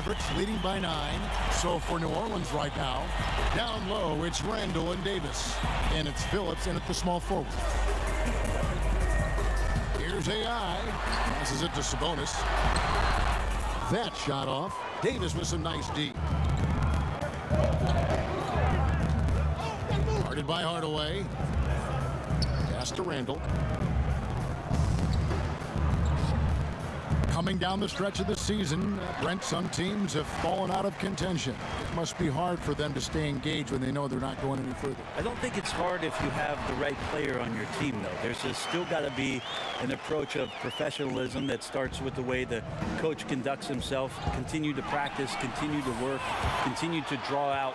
Mavericks leading by 9. So for New Orleans right now, down low, it's Randall and Davis. And it's Phillips in at the small forward. Here's AI. Passes it to Sabonis. That shot off. Davis with some nice D. Guarded by Hardaway. Pass to Randall. Coming down the stretch of the season, Brent, some teams have fallen out of contention. It must be hard for them to stay engaged when they know they're not going any further. I don't think it's hard if you have the right player on your team, though. There's just still got to be an approach of professionalism that starts with the way the coach conducts himself, continue to practice, continue to work, continue to draw out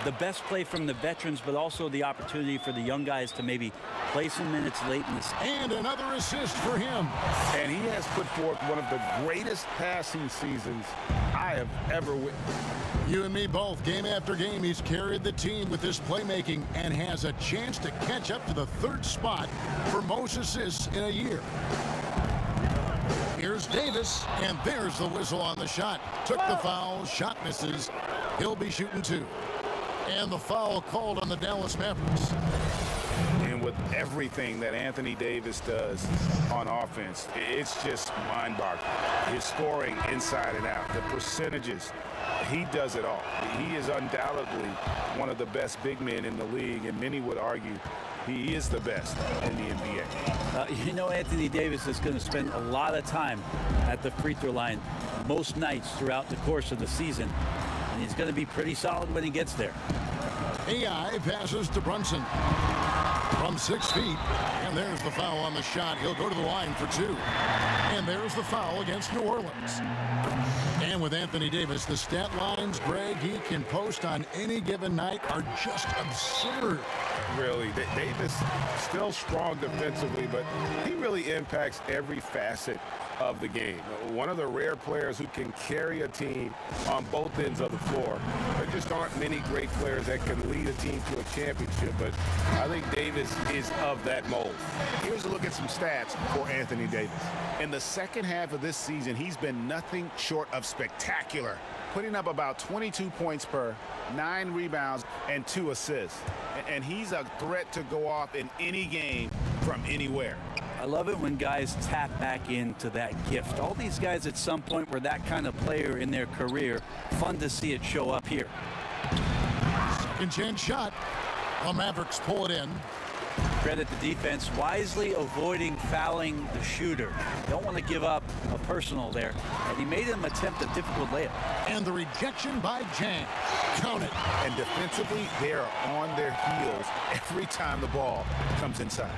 the best play from the veterans, but also the opportunity for the young guys to maybe play some minutes late in this. And another assist for him. And he has put forth one of the greatest passing seasons I have ever witnessed. You and me both. Game after game, he's carried the team with his playmaking and has a chance to catch up to the 3rd spot for most assists in a year. Here's Davis, and there's the whistle on the shot. Took the foul, shot misses. He'll be shooting 2. And the foul called on the Dallas Mavericks. And with everything that Anthony Davis does on offense, it's just mind-boggling. His scoring inside and out, the percentages, he does it all. He is undoubtedly one of the best big men in the league, and many would argue he is the best in the NBA. You know, Anthony Davis is going to spend a lot of time at the free throw line most nights throughout the course of the season. And he's going to be pretty solid when he gets there. AI passes to Brunson from 6 feet. And there's the foul on the shot. He'll go to the line for 2. And there's the foul against New Orleans. And with Anthony Davis, the stat lines, Greg, he can post on any given night are just absurd. Really, Davis still strong defensively, but he really impacts every facet of the game. One of the rare players who can carry a team on both ends of the floor. There just aren't many great players that can lead a team to a championship, but I think Davis is of that mold. Here's a look at some stats for Anthony Davis. In the second half of this season, he's been nothing short of spectacular, putting up about 22 points per, 9 rebounds, and 2 assists. And he's a threat to go off in any game from anywhere. I love it when guys tap back into that gift. All these guys at some point were that kind of player in their career. Fun to see it show up here. Second chance shot. The Mavericks pull it in. Credit the defense, wisely avoiding fouling the shooter. Don't want to give up a personal there. And he made him attempt a difficult layup. And the rejection by Jan. Count it. And defensively, they are on their heels every time the ball comes inside.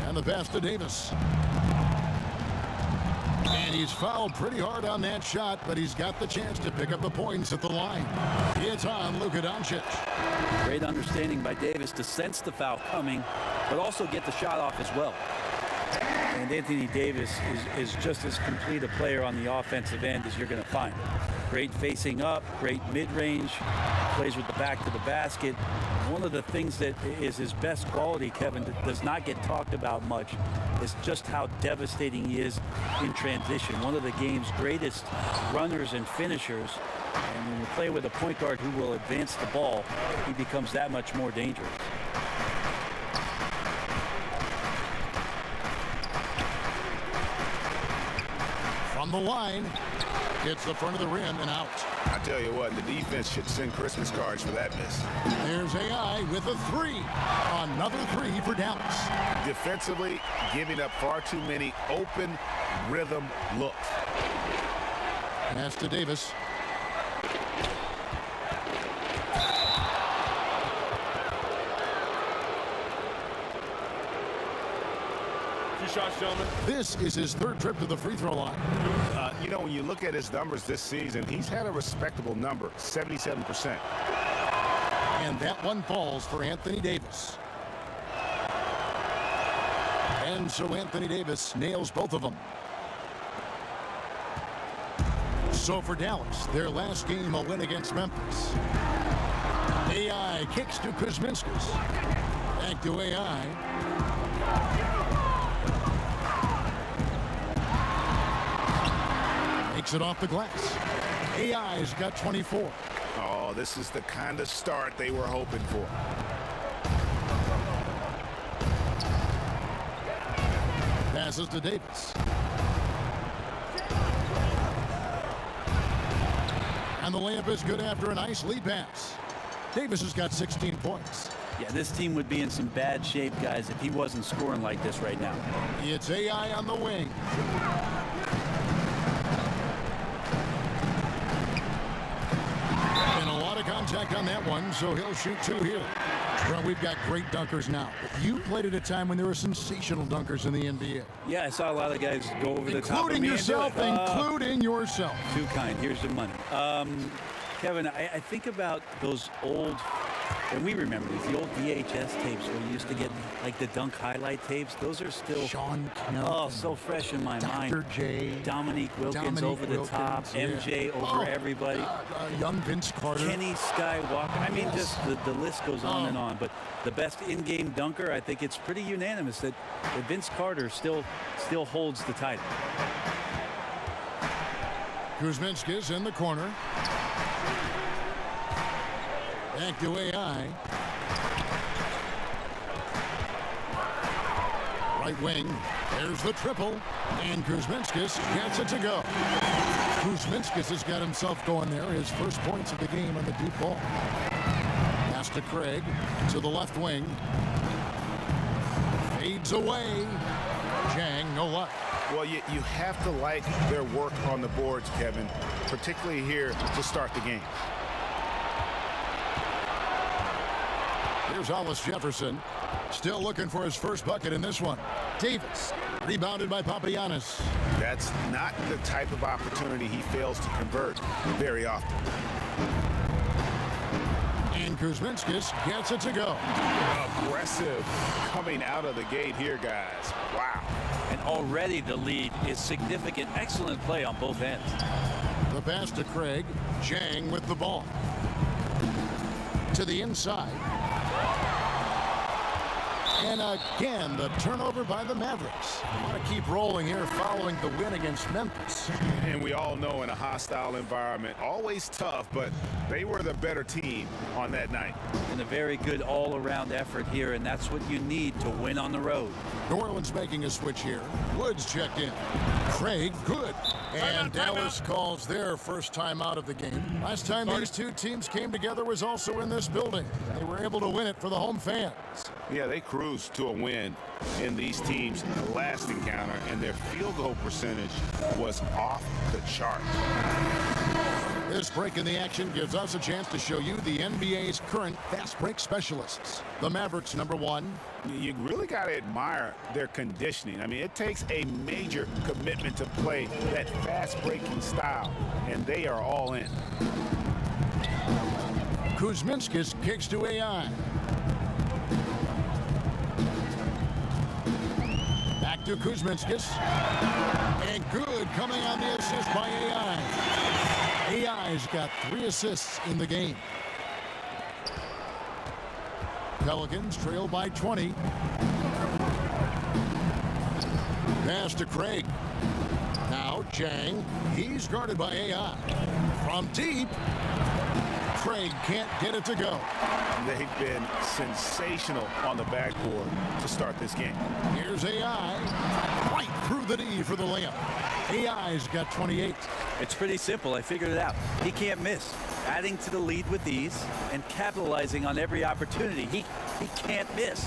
And the pass to Davis. And he's fouled pretty hard on that shot, but he's got the chance to pick up the points at the line. It's on Luka Doncic. Great understanding by Davis to sense the foul coming, but also get the shot off as well. And Anthony Davis is just as complete a player on the offensive end as you're going to find. Great facing up, great mid-range, plays with the back to the basket. One of the things that is his best quality, Kevin, that does not get talked about much, is just how devastating he is in transition. One of the game's greatest runners and finishers. And when you play with a point guard who will advance the ball, he becomes that much more dangerous. From the line, hits the front of the rim and out. I tell you what, the defense should send Christmas cards for that miss. There's AI with a 3. Another 3 for Dallas. Defensively, giving up far too many open rhythm looks. Pass to Davis. Shots, gentlemen. This is his 3rd trip to the free throw line. You know, when you look at his numbers this season, he's had a respectable number, 77%. And that one falls for Anthony Davis. And so Anthony Davis nails both of them. So for Dallas, their last game, a win against Memphis. AI kicks to Kuzminskas. Back to AI. Takes it off the glass. AI's got 24. Oh, this is the kind of start they were hoping for. Passes to Davis. And the layup is good after a nice lead pass. Davis has got 16 points. Yeah, this team would be in some bad shape, guys, if he wasn't scoring like this right now. It's AI on the wing. And a lot of contact on that one, so he'll shoot 2 here. Well, we've got great dunkers now. You played at a time when there were sensational dunkers in the NBA. Yeah, I saw a lot of guys go over the top of Including me yourself, including yourself. Too kind. Here's the money. Kevin, I think about those old, and we remember these, the old VHS tapes where you used to get like the dunk highlight tapes. Those are still so fresh in my mind. Dr. J. Dominique Wilkins over the top. Yeah. MJ over everybody. Young Vince Carter. Kenny Skywalker. I mean, just the list goes on and on. But the best in-game dunker, I think it's pretty unanimous that Vince Carter still holds the title. Kuzminskis in the corner. Back to AI. Right wing. There's the triple. And Kuzminskis gets it to go. Kuzminskis has got himself going there. His first points of the game on the deep ball. Pass to Craig. To the left wing. Fades away. Jang, no luck. Well, you have to like their work on the boards, Kevin, particularly here to start the game. Here's Hollis Jefferson. Still looking for his first bucket in this one. Davis. Rebounded by Papagiannis. That's not the type of opportunity he fails to convert very often. And Kuzminskis gets it to go. Aggressive coming out of the gate here, guys. Wow. And already the lead is significant. Excellent play on both ends. The pass to Craig. Jang with the ball. To the inside. And again, the turnover by the Mavericks. Want to keep rolling here following the win against Memphis. And we all know in a hostile environment, always tough, but they were the better team on that night. And a very good all-around effort here, and that's what you need to win on the road. New Orleans making a switch here. Woods checked in. Craig, good. And Dallas calls their first time out of the game. Last time these two teams came together was also in this building. They were able to win it for the home fans. Yeah, they cruised to a win in these teams' last encounter, and their field goal percentage was off the chart. This break in the action gives us a chance to show you the NBA's current fast break specialists. The Mavericks, #1. You really got to admire their conditioning. I mean, it takes a major commitment to play that fast breaking style, and they are all in. Kuzminskis kicks to AI. Back to Kuzminskis. And good coming on the assist by AI. AI's got 3 assists in the game. Pelicans trail by 20. Pass to Craig. Now Jang. He's guarded by AI. From deep. Craig can't get it to go. They've been sensational on the backboard to start this game. Here's AI. Right through the D for the layup. AI's got 28. It's pretty simple. I figured it out. He can't miss. Adding to the lead with ease and capitalizing on every opportunity. He can't miss.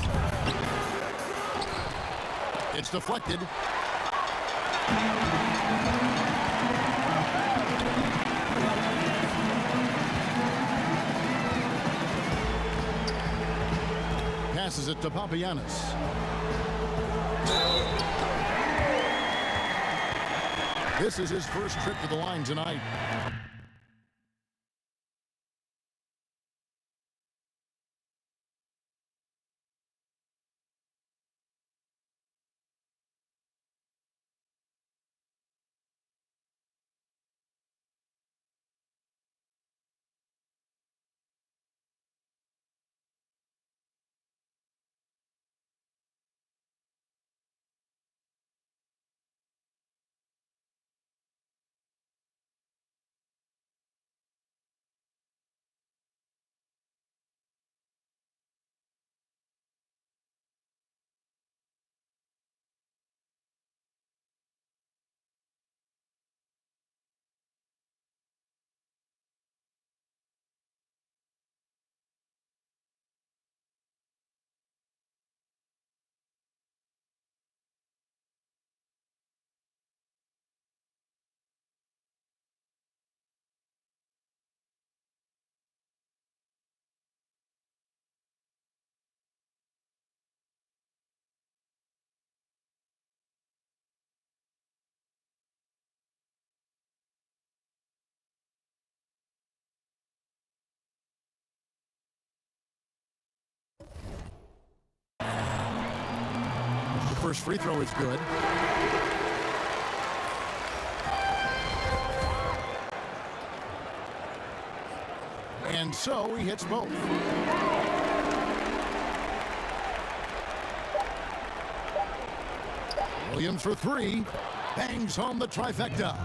It's deflected. Passes it to Papagiannis. This is his first trip to the line tonight. first free throw is good. And so he hits both. Williams for three. Bangs home the trifecta.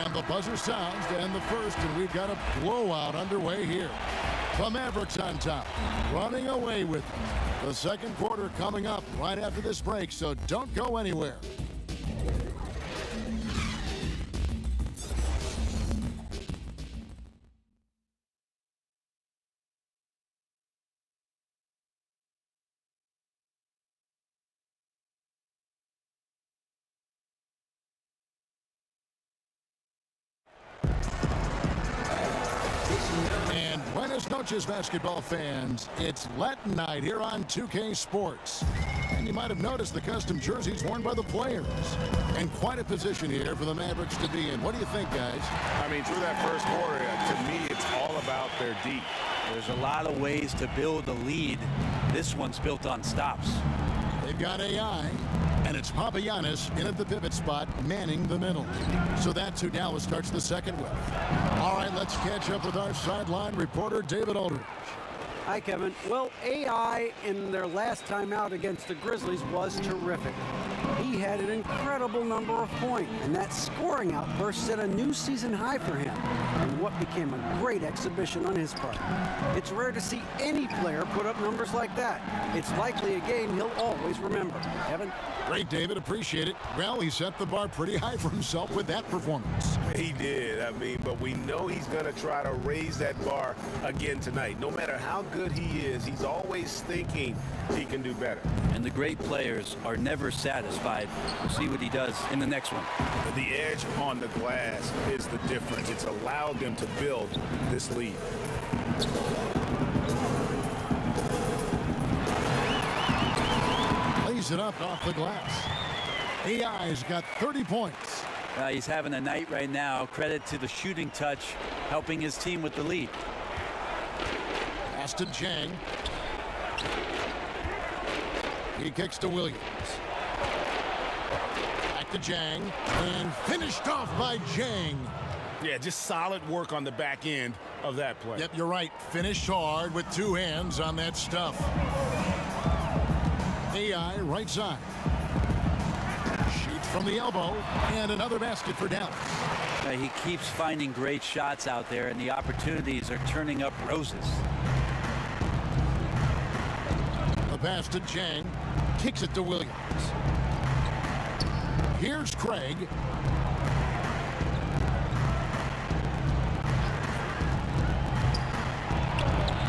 And the buzzer sounds to end the first, and we've got a blowout underway here. The Mavericks on top, running away with it. The second quarter coming up right after this break, so don't go anywhere. And buenas noches, basketball fans. It's Latin night here on 2K Sports. And you might have noticed the custom jerseys worn by the players. And quite a position here for the Mavericks to be in. What do you think, guys? I mean, through that first quarter, to me, it's all about their deep. There's a lot of ways to build a lead. This one's built on stops. They've got AI, and it's Papagiannis in at the pivot spot, manning the middle. So that's who Dallas starts the second with. All right, let's catch up with our sideline reporter, David Aldridge. Hi, Kevin. Well, AI in their last time out against the Grizzlies was terrific. He had an incredible number of points, and that scoring outburst set a new season high for him, and what became a great exhibition on his part. It's rare to see any player put up numbers like that. It's likely a game he'll always remember. Kevin? Great, David. Appreciate it. Well, he set the bar pretty high for himself with that performance. He did, I mean, but we know he's going to try to raise that bar again tonight. No matter how good he is, he's always thinking he can do better. And the great players are never satisfied. We'll see what he does in the next one. The edge on the glass is the difference. It's allowed them to build this lead. Lays it up off the glass. AI's got 30 points. He's having a night right now. Credit to the shooting touch, helping his team with the lead. Pass to Jang. He kicks to Williams. Back to Jang. And finished off by Jang. Yeah, just solid work on the back end of that play. Yep, you're right. Finished hard with two hands on that stuff. AI right side. Shoots from the elbow. And another basket for Dallas. He keeps finding great shots out there, and the opportunities are turning up roses. The pass to Jang. Kicks it to Williams. Here's Craig.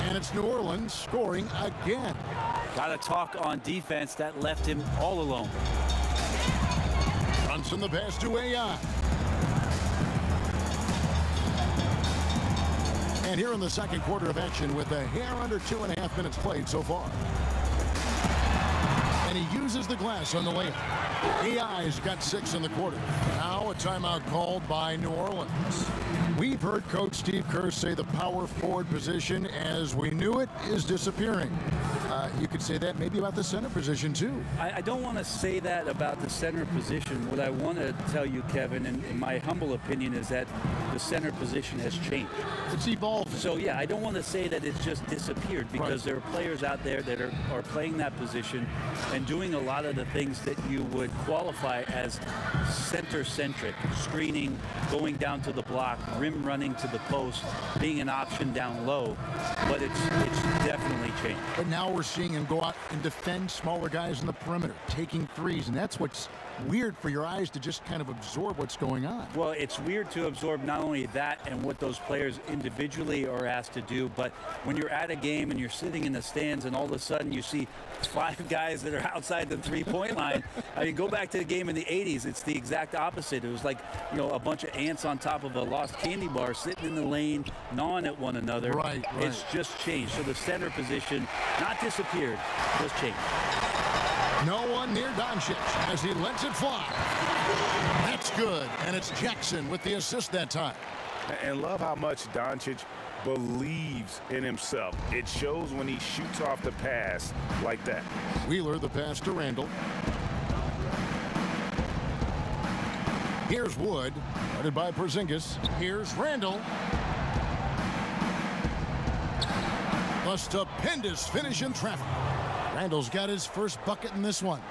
And it's New Orleans scoring again. Got to talk on defense that left him all alone. Brunson the pass to AI. And here in the second quarter of action with a hair under 2.5 minutes played so far. And he uses the glass on the layup. AI's got 6 in the quarter. Now a timeout called by New Orleans. We've heard Coach Steve Kerr say the power forward position, as we knew it, is disappearing. You could say that maybe about the center position, too. I don't want to say that about the center position. What I want to tell you, Kevin, and in my humble opinion, is that the center position has changed. It's evolved. So, yeah, I don't want to say that it's just disappeared, because there are players out there that are playing that position and doing a lot of the things that you would qualify as center-centric. Screening, going down to the block, rim running to the post, being an option down low. But it's definitely changed. But now we're seeing him go out and defend smaller guys in the perimeter, taking threes, and that's what's weird for your eyes to just kind of absorb what's going on. Well, it's weird to absorb not only that and what those players individually are asked to do, but when you're at a game and you're sitting in the stands and all of a sudden you see 5 guys that are outside the three-point line. I mean, go back to the game in the 80s. It's the exact opposite. It was like, a bunch of ants on top of a lost candy bar sitting in the lane, gnawing at one another. Right. It's just changed. So the center position, not disappeared, just changed. No one near Doncic as he lets it fly. That's good, and it's Jackson with the assist that time. And love how much Doncic believes in himself. It shows when he shoots off the pass like that. Wheeler, the pass to Randall. Here's Wood, guarded by Porzingis. Here's Randall. A stupendous finish in traffic. Randall's got his first bucket in this one.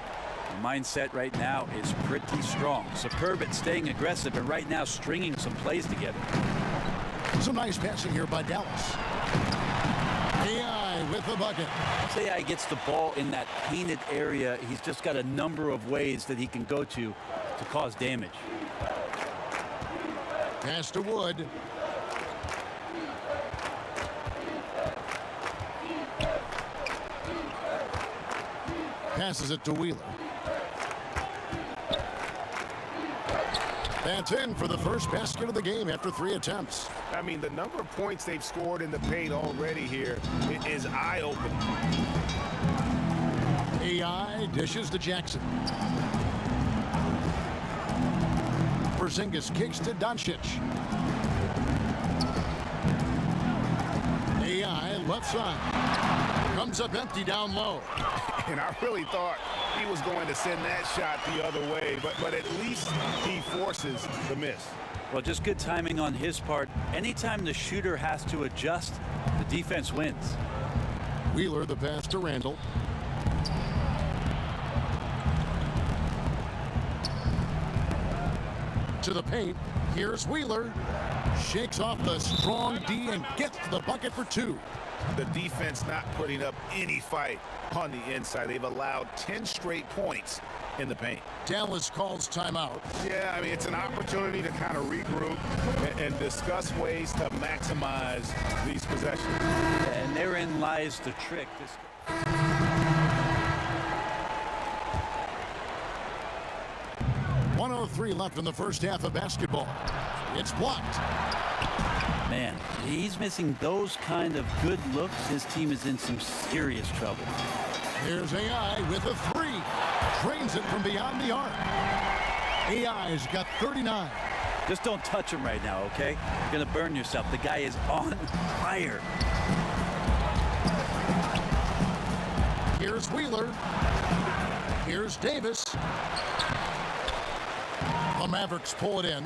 The mindset right now is pretty strong. Superb at staying aggressive and right now stringing some plays together. Some nice passing here by Dallas. AI with the bucket. Once AI gets the ball in that painted area, he's just got a number of ways that he can go to cause damage. Pass to Wood. Passes it to Wheeler. That's in for the first basket of the game after 3 attempts. I mean, the number of points they've scored in the paint already here is eye-opening. AI dishes to Jackson. Porzingis kicks to Doncic. AI left side. Comes up empty down low. And I really thought he was going to send that shot the other way, but at least he forces the miss. Well, just good timing on his part. Anytime the shooter has to adjust, the defense wins. Wheeler, the pass to Randall. To the paint. Here's Wheeler. Shakes off the strong D and gets to the bucket for 2. The defense not putting up any fight on the inside. They've allowed 10 straight points in the paint. Dallas calls timeout. Yeah, I mean, it's an opportunity to kind of regroup and discuss ways to maximize these possessions. And therein lies the trick. 1:03 left in the first half of basketball. It's blocked. Man, he's missing those kind of good looks. His team is in some serious trouble. Here's AI with a 3. Drains it from beyond the arc. AI's got 39. Just don't touch him right now, okay? You're gonna burn yourself. The guy is on fire. Here's Wheeler. Here's Davis. The Mavericks pull it in.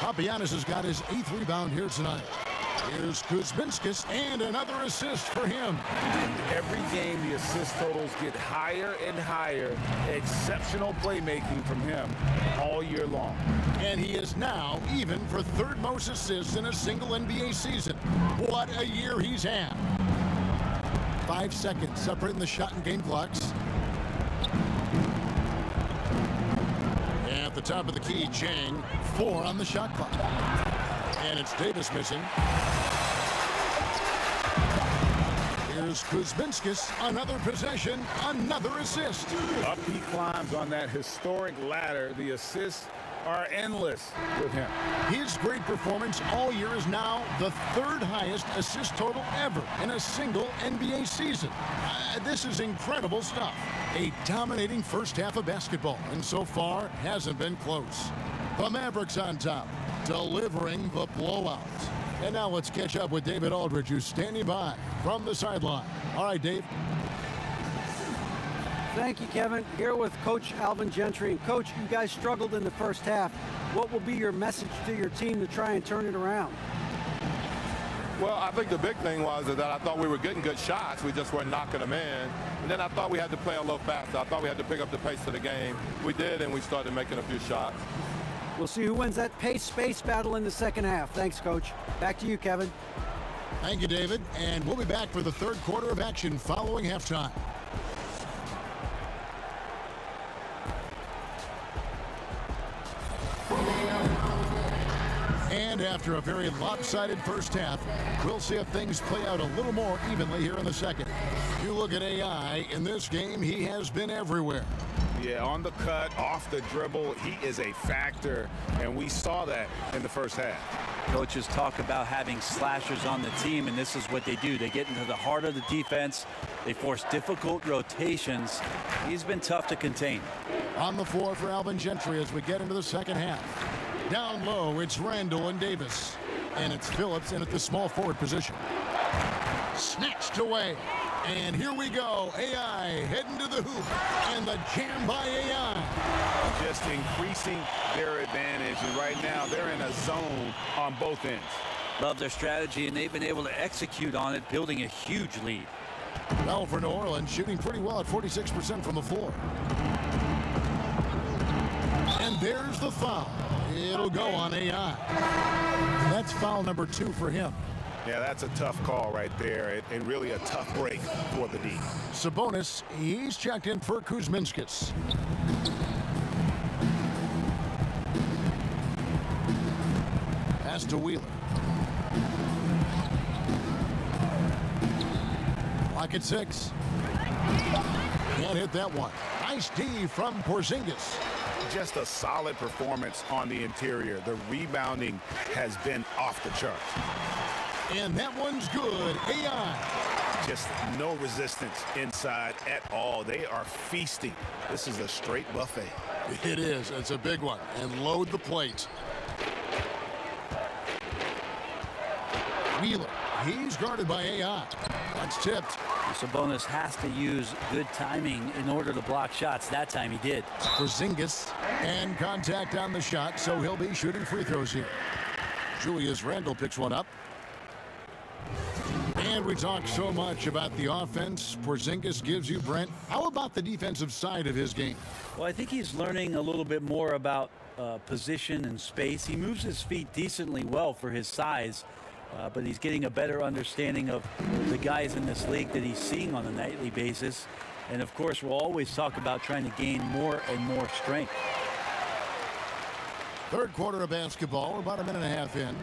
Papagiannis has got his 8th rebound here tonight. Here's Kuzminskis, and another assist for him. Every game, the assist totals get higher and higher. Exceptional playmaking from him all year long. And he is now even for 3rd most assists in a single NBA season. What a year he's had. 5 seconds separating the shot and game clocks. At the top of the key, Chang, 4 on the shot clock. And it's Davis missing. Here's Kuzminskis, another possession, another assist. Up he climbs on that historic ladder. The assists are endless with him. His great performance all year is now the 3rd highest assist total ever in a single NBA season. This is incredible stuff. A dominating first half of basketball, and so far hasn't been close. The Mavericks on top, delivering the blowout. And now let's catch up with David Aldridge, who's standing by from the sideline. All right, Dave. Thank you, Kevin. Here with Coach Alvin Gentry. And Coach, you guys struggled in the first half. What will be your message to your team to try and turn it around? Well, I think the big thing was that I thought we were getting good shots. We just weren't knocking them in. And then I thought we had to play a little faster. I thought we had to pick up the pace of the game. We did, and we started making a few shots. We'll see who wins that pace-space battle in the second half. Thanks, Coach. Back to you, Kevin. Thank you, David. And we'll be back for the 3rd quarter of action following halftime. And after a very lopsided first half, we'll see if things play out a little more evenly here in the second. You look at AI, in this game, he has been everywhere. Yeah, on the cut, off the dribble, he is a factor, and we saw that in the first half. Coaches talk about having slashers on the team, and this is what they do. They get into the heart of the defense. They force difficult rotations. He's been tough to contain. On the floor for Alvin Gentry as we get into the second half. Down low, it's Randall and Davis. And it's Phillips in at the small forward position. Snatched away. And here we go. AI heading to the hoop. And the jam by AI. Just increasing their advantage. And right now, they're in a zone on both ends. Love their strategy, and they've been able to execute on it, building a huge lead. Well, for New Orleans, shooting pretty well at 46% from the floor. And there's the foul. It'll go on AI. That's foul number 2 for him. Yeah, that's a tough call right there, and really a tough break for the D. Sabonis, he's checked in for Kuzminskis. Pass to Wheeler. Clock at 6. Can't hit that one. Nice D from Porzingis. Just a solid performance on the interior. The rebounding has been off the charts. And that one's good. AI. Just no resistance inside at all. They are feasting. This is a straight buffet. It is. It's a big one. And load the plate. Wheeler. He's guarded by AI. That's tipped. Sabonis has to use good timing in order to block shots. That time he did. Porzingis. And contact on the shot, so he'll be shooting free throws here. Julius Randle picks one up. And we talk so much about the offense Porzingis gives you, Brent. How about the defensive side of his game? Well, I think he's learning a little bit more about position and space. He moves his feet decently well for his size, but he's getting a better understanding of the guys in this league that he's seeing on a nightly basis. And, of course, we'll always talk about trying to gain more and more strength. Third quarter of basketball. We're about a minute and a half in.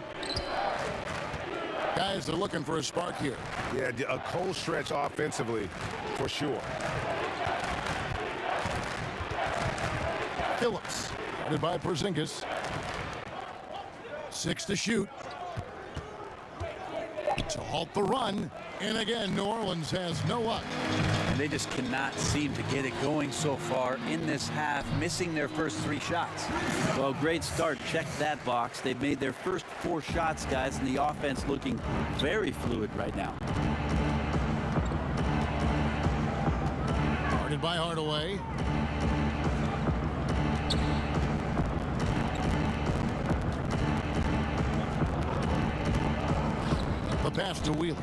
Guys, they're looking for a spark here. Yeah, a cold stretch offensively, for sure. Phillips, guarded by Porzingis. 6 to shoot. To halt the run. And again, New Orleans has no luck. And they just cannot seem to get it going so far in this half, missing their first 3 shots. Well, great start. Check that box. They've made their first 4 shots, guys, and the offense looking very fluid right now. Guarded by Hardaway. The pass to Wheeler.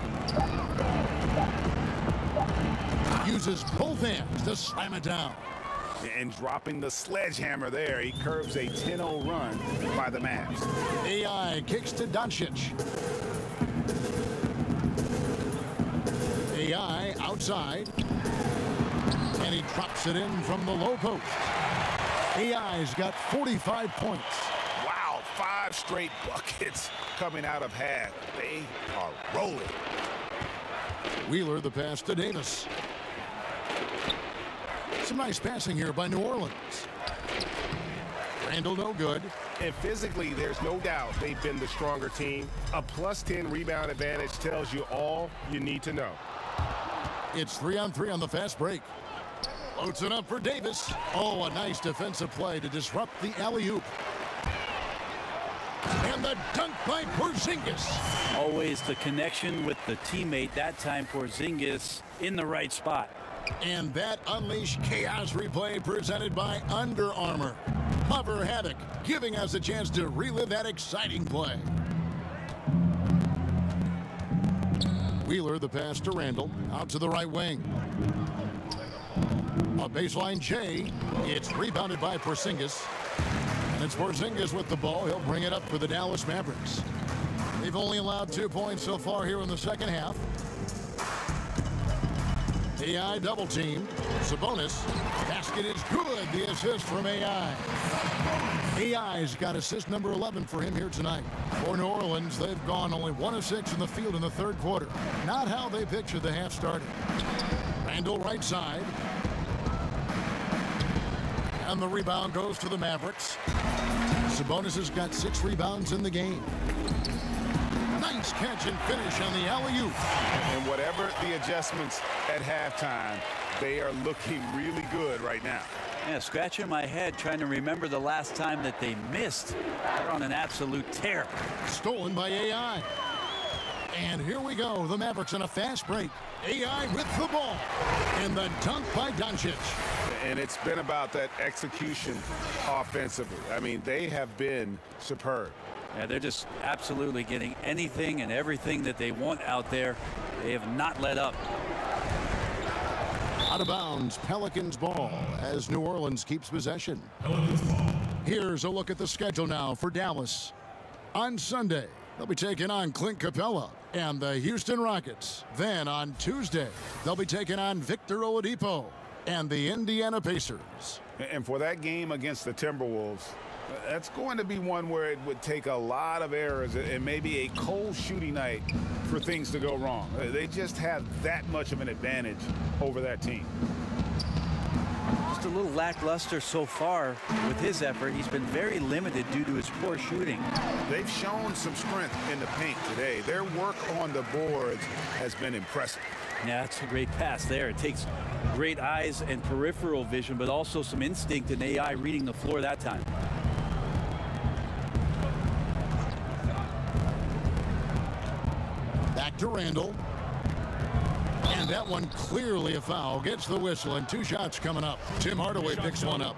Uses both hands to slam it down. And dropping the sledgehammer there, he curbs a 10-0 run by the Mavs. AI kicks to Doncic. AI outside. And he drops it in from the low post. AI's got 45 points. Wow, 5 straight buckets coming out of half. They are rolling. Wheeler, the pass to Davis. Some nice passing here by New Orleans. Randall no good. And physically, there's no doubt they've been the stronger team. A +10 rebound advantage tells you all you need to know. It's 3-on-3 on the fast break. Loads it up for Davis. Oh, a nice defensive play to disrupt the alley-oop. And the dunk by Porzingis. Always the connection with the teammate. That time Porzingis in the right spot. And that Unleash Chaos replay presented by Under Armour. Hover Havoc, giving us a chance to relive that exciting play. Wheeler, the pass to Randall, out to the right wing. A baseline J. It's rebounded by Porzingis. And it's Porzingis with the ball. He'll bring it up for the Dallas Mavericks. They've only allowed 2 points so far here in the second half. AI double team. Sabonis. Basket is good. The assist from AI. AI's got assist number 11 for him here tonight. For New Orleans, they've gone only 1 of 6 in the field in the third quarter. Not how they pictured the half started. Randall right side. And the rebound goes to the Mavericks. Sabonis has got 6 rebounds in the game. Nice catch and finish on the alley-oop. And whatever the adjustments at halftime, they are looking really good right now. Yeah, scratching my head trying to remember the last time that they missed. They're on an absolute tear. Stolen by AI. And here we go. The Mavericks in a fast break. AI with the ball. And the dunk by Doncic. And it's been about that execution offensively. I mean, they have been superb. Yeah, they're just absolutely getting anything and everything that they want out there. They have not let up. Out of bounds, Pelicans ball as New Orleans keeps possession. Here's a look at the schedule now for Dallas. On Sunday, they'll be taking on Clint Capella and the Houston Rockets. Then on Tuesday, they'll be taking on Victor Oladipo and the Indiana Pacers. And for that game against the Timberwolves, that's going to be one where it would take a lot of errors and maybe a cold shooting night for things to go wrong. They just have that much of an advantage over that team. Just a little lackluster so far with his effort. He's been very limited due to his poor shooting. They've shown some strength in the paint today. Their work on the boards has been impressive. Yeah, that's a great pass there. It takes great eyes and peripheral vision, but also some instinct and AI reading the floor that time. Back to Randall. And that one clearly a foul. Gets the whistle and 2 shots coming up. Tim Hardaway picks one up.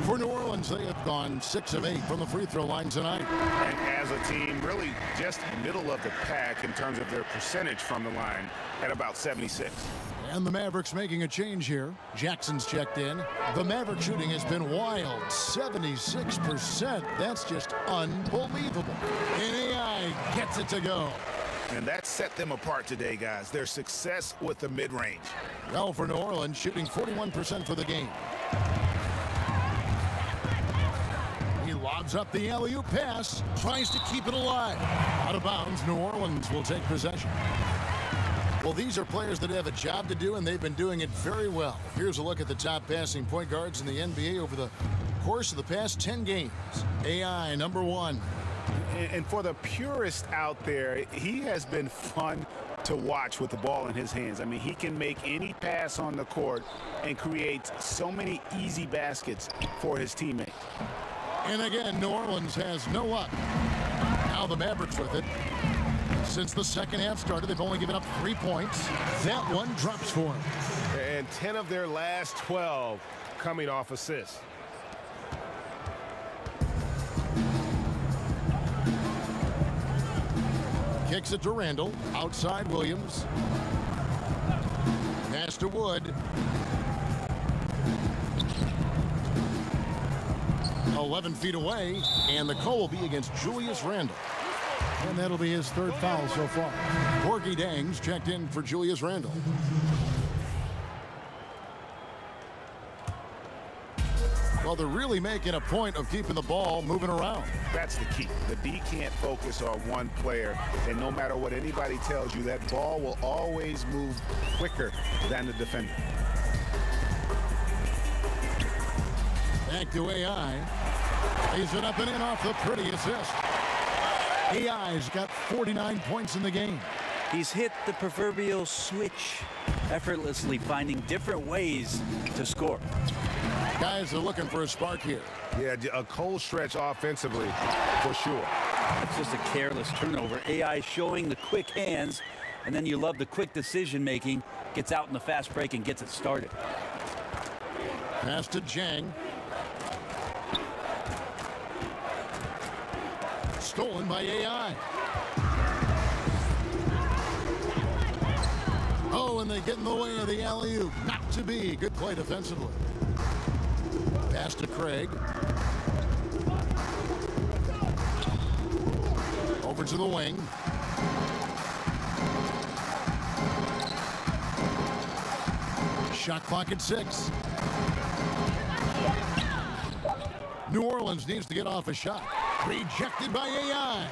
For New Orleans, they have gone 6 of 8 from the free throw line tonight. And as a team, really just middle of the pack in terms of their percentage from the line at about 76. And the Mavericks making a change here. Jackson's checked in. The Maverick shooting has been wild. 76%. That's just unbelievable. And AI gets it to go. And that set them apart today, guys. Their success with the mid-range. Well, for New Orleans, shooting 41% for the game. He lobs up the alley-oop pass. Tries to keep it alive. Out of bounds, New Orleans will take possession. Well, these are players that have a job to do, and they've been doing it very well. Here's a look at the top passing point guards in the NBA over the course of the past 10 games. AI, number 1. And for the purist out there, he has been fun to watch with the ball in his hands. I mean, he can make any pass on the court and create so many easy baskets for his teammates. And again, New Orleans has no luck. Now the Mavericks with it. Since the second half started, they've only given up 3 points. That one drops for them. And 10 of their last 12 coming off assists. Kicks it to Randall. Outside Williams. Pass to Wood. 11 feet away, and the call will be against Julius Randle. And that'll be his 3rd foul so far. Porky Dangs checked in for Julius Randle. Well, they're really making a point of keeping the ball moving around. That's the key. The D can't focus on one player, and no matter what anybody tells you, that ball will always move quicker than the defender. Back to AI. Lays it up and in off the pretty assist. AI's got 49 points in the game. He's hit the proverbial switch, effortlessly finding different ways to score. Guys are looking for a spark here. Yeah, a cold stretch offensively, for sure. It's just a careless turnover. AI showing the quick hands, and then you love the quick decision-making. Gets out in the fast break and gets it started. Pass to Jang. Stolen by AI. Oh, and they get in the way of the alley-oop. Not to be. Good play defensively. Pass to Craig. Over to the wing. Shot clock at 6. New Orleans needs to get off a shot. Rejected by AI.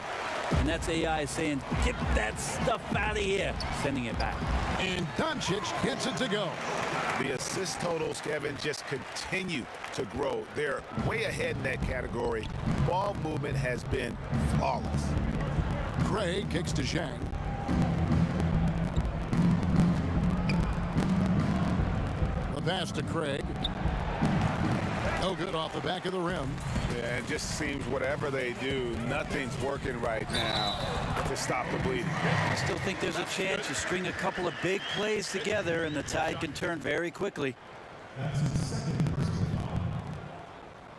And that's AI saying, get that stuff out of here. Sending it back. And Doncic gets it to go. The assist totals, Kevin, just continue to grow. They're way ahead in that category. Ball movement has been flawless. Craig kicks to Zhang. The pass to Craig. No good off the back of the rim. Yeah, it just seems whatever they do, nothing's working right now to stop the bleeding. I still think there's a chance you string a couple of big plays together and the tide can turn very quickly.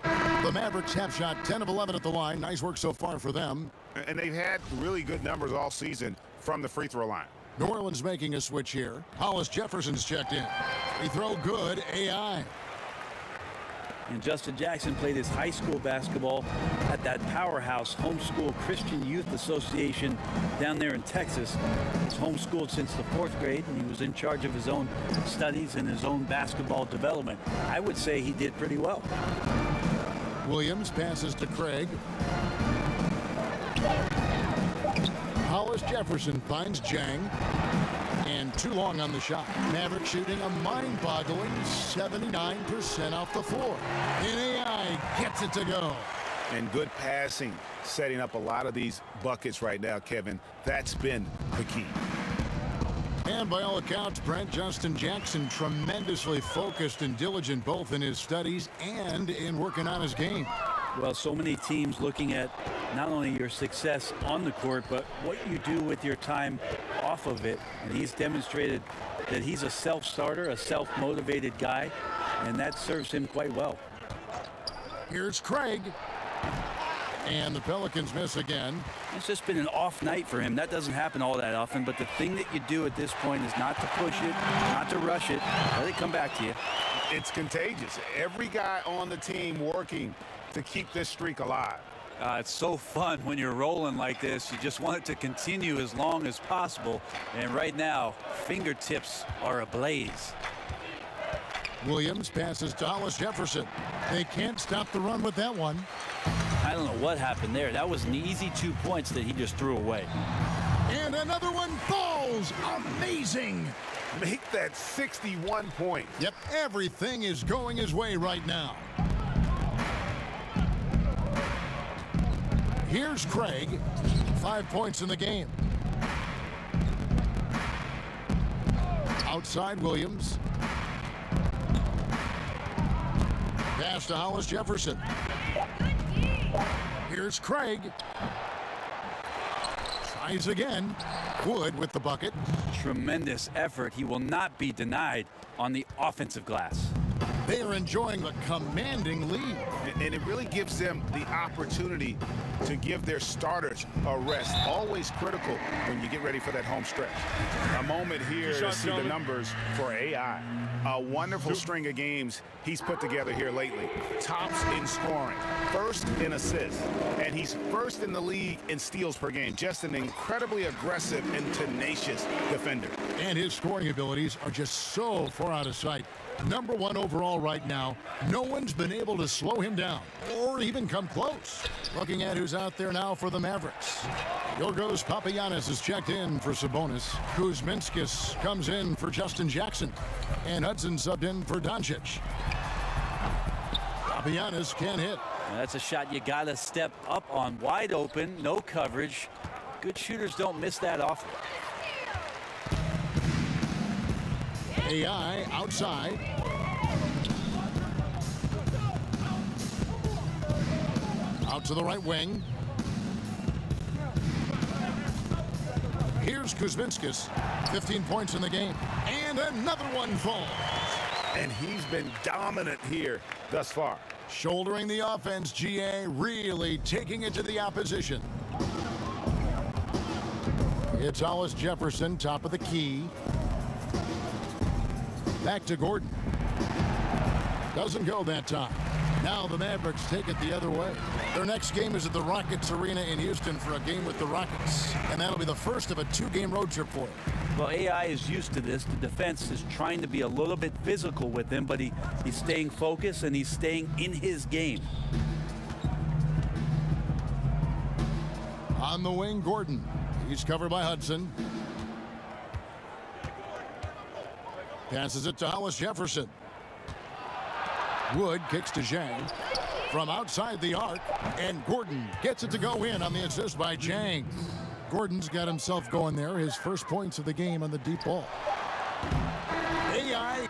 The Mavericks have shot 10 of 11 at the line. Nice work so far for them. And they've had really good numbers all season from the free throw line. New Orleans making a switch here. Hollis Jefferson's checked in. Free throw good. AI. And Justin Jackson played his high school basketball at that powerhouse Homeschool Christian Youth Association down there in Texas. He's homeschooled since the 4th grade, and he was in charge of his own studies and his own basketball development. I would say he did pretty well. Williams passes to Craig. Hollis Jefferson finds Jang. And too long on the shot. Maverick shooting a mind-boggling 79% off the floor. And AI gets it to go. And good passing, setting up a lot of these buckets right now, Kevin. That's been the key. And by all accounts, Brent Justin Jackson tremendously focused and diligent both in his studies and in working on his game. Well, so many teams looking at not only your success on the court, but what you do with your time off of it. And he's demonstrated that he's a self-starter, a self-motivated guy, and that serves him quite well. Here's Craig. And the Pelicans miss again. It's just been an off night for him. That doesn't happen all that often, but the thing that you do at this point is not to push it, not to rush it, let it come back to you. It's contagious. Every guy on the team working to keep this streak alive. It's so fun when you're rolling like this. You just want it to continue as long as possible. And right now, fingertips are ablaze. Williams passes to Hollis Jefferson. They can't stop the run with that one. I don't know what happened there. That was an easy 2 points that he just threw away. And another one falls. Amazing. Make that 61 points. Yep, everything is going his way right now. Here's Craig. 5 points in the game. Outside Williams. Pass to Hollis Jefferson. Here's Craig. Tries again. Wood with the bucket. Tremendous effort. He will not be denied on the offensive glass. They are enjoying the commanding lead. And it really gives them the opportunity to give their starters a rest. Always critical when you get ready for that home stretch. A moment here to see the numbers for AI. A wonderful string of games he's put together here lately. Tops in scoring, first in assists, and he's first in the league in steals per game. Just an incredibly aggressive and tenacious defender. And his scoring abilities are just so far out of sight. #1 overall right now. No one's been able to slow him down or even come close. Looking at who's out there now for the Mavericks. Yorgos Papagiannis is checked in for Sabonis. Kuzminskis comes in for Justin Jackson. And Hudson subbed in for Doncic. Papagiannis can't hit. Now that's a shot you got to step up on. Wide open, no coverage. Good shooters don't miss that often. AI outside. Out to the right wing. Here's Kuzminskis. 15 points in the game. And another one falls. And he's been dominant here thus far. Shouldering the offense, GA really taking it to the opposition. It's Hollis Jefferson, top of the key. Back to Gordon. Doesn't go that time. Now the Mavericks take it the other way. Their next game is at the Rockets Arena in Houston for a game with the Rockets. And that'll be the first of a 2-game road trip for him. Well, AI is used to this. The defense is trying to be a little bit physical with him, but he's staying focused and he's staying in his game. On the wing, Gordon. He's covered by Hudson. Passes it to Hollis Jefferson. Wood kicks to Zhang from outside the arc, and Gordon gets it to go in on the assist by Zhang. Gordon's got himself going there, his first points of the game on the deep ball. AI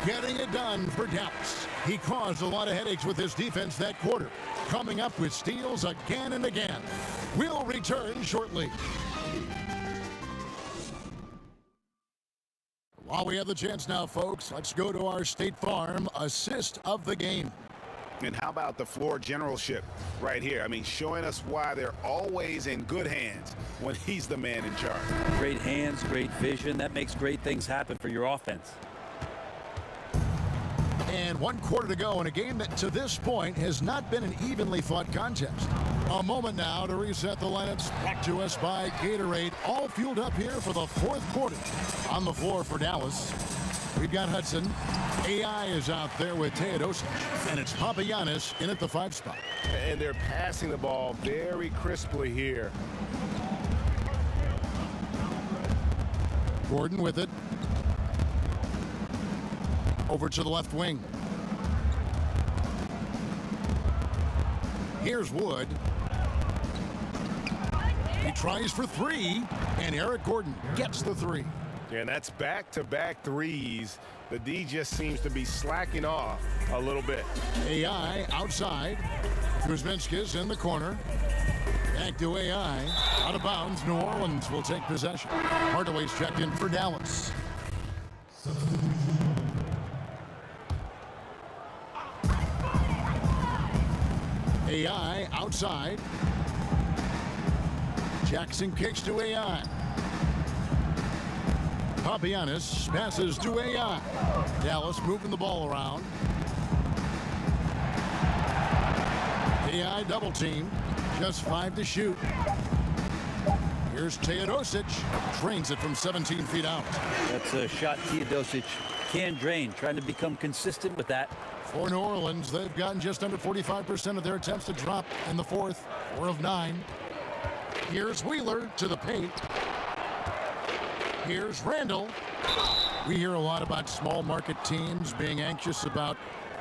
getting it done for Dallas. He caused a lot of headaches with his defense that quarter, coming up with steals again and again. We'll return shortly. While we have the chance now, folks, let's go to our State Farm assist of the game. And how about the floor generalship right here? I mean, showing us why they're always in good hands when he's the man in charge. Great hands, great vision. That makes great things happen for your offense. And 1 quarter to go in a game that to this point has not been an evenly fought contest. A moment now to reset the lineups, brought to us by Gatorade, all fueled up here for the 4th quarter. On the floor for Dallas, we've got Hudson. AI is out there with Teodosic, and it's Papagiannis in at the 5 spot. And they're passing the ball very crisply here. Gordon with it. Over to the left wing. Here's Wood. He tries for 3, and Eric Gordon gets the 3. And that's back-to-back threes. The D just seems to be slacking off a little bit. AI outside. Kuzminskis in the corner. Back to AI. Out of bounds. New Orleans will take possession. Hardaway's checked in for Dallas. AI outside. Jackson kicks to AI. Papagiannis passes to AI. Dallas moving the ball around. AI double team. Just 5 to shoot. Here's Teodosic. Drains it from 17 feet out. That's a shot Teodosic can drain. Trying to become consistent with that. For New Orleans, they've gotten just under 45% of their attempts to drop in the 4th. 4 of 9. Here's Wheeler to the paint. Here's Randall. We hear a lot about small market teams being anxious about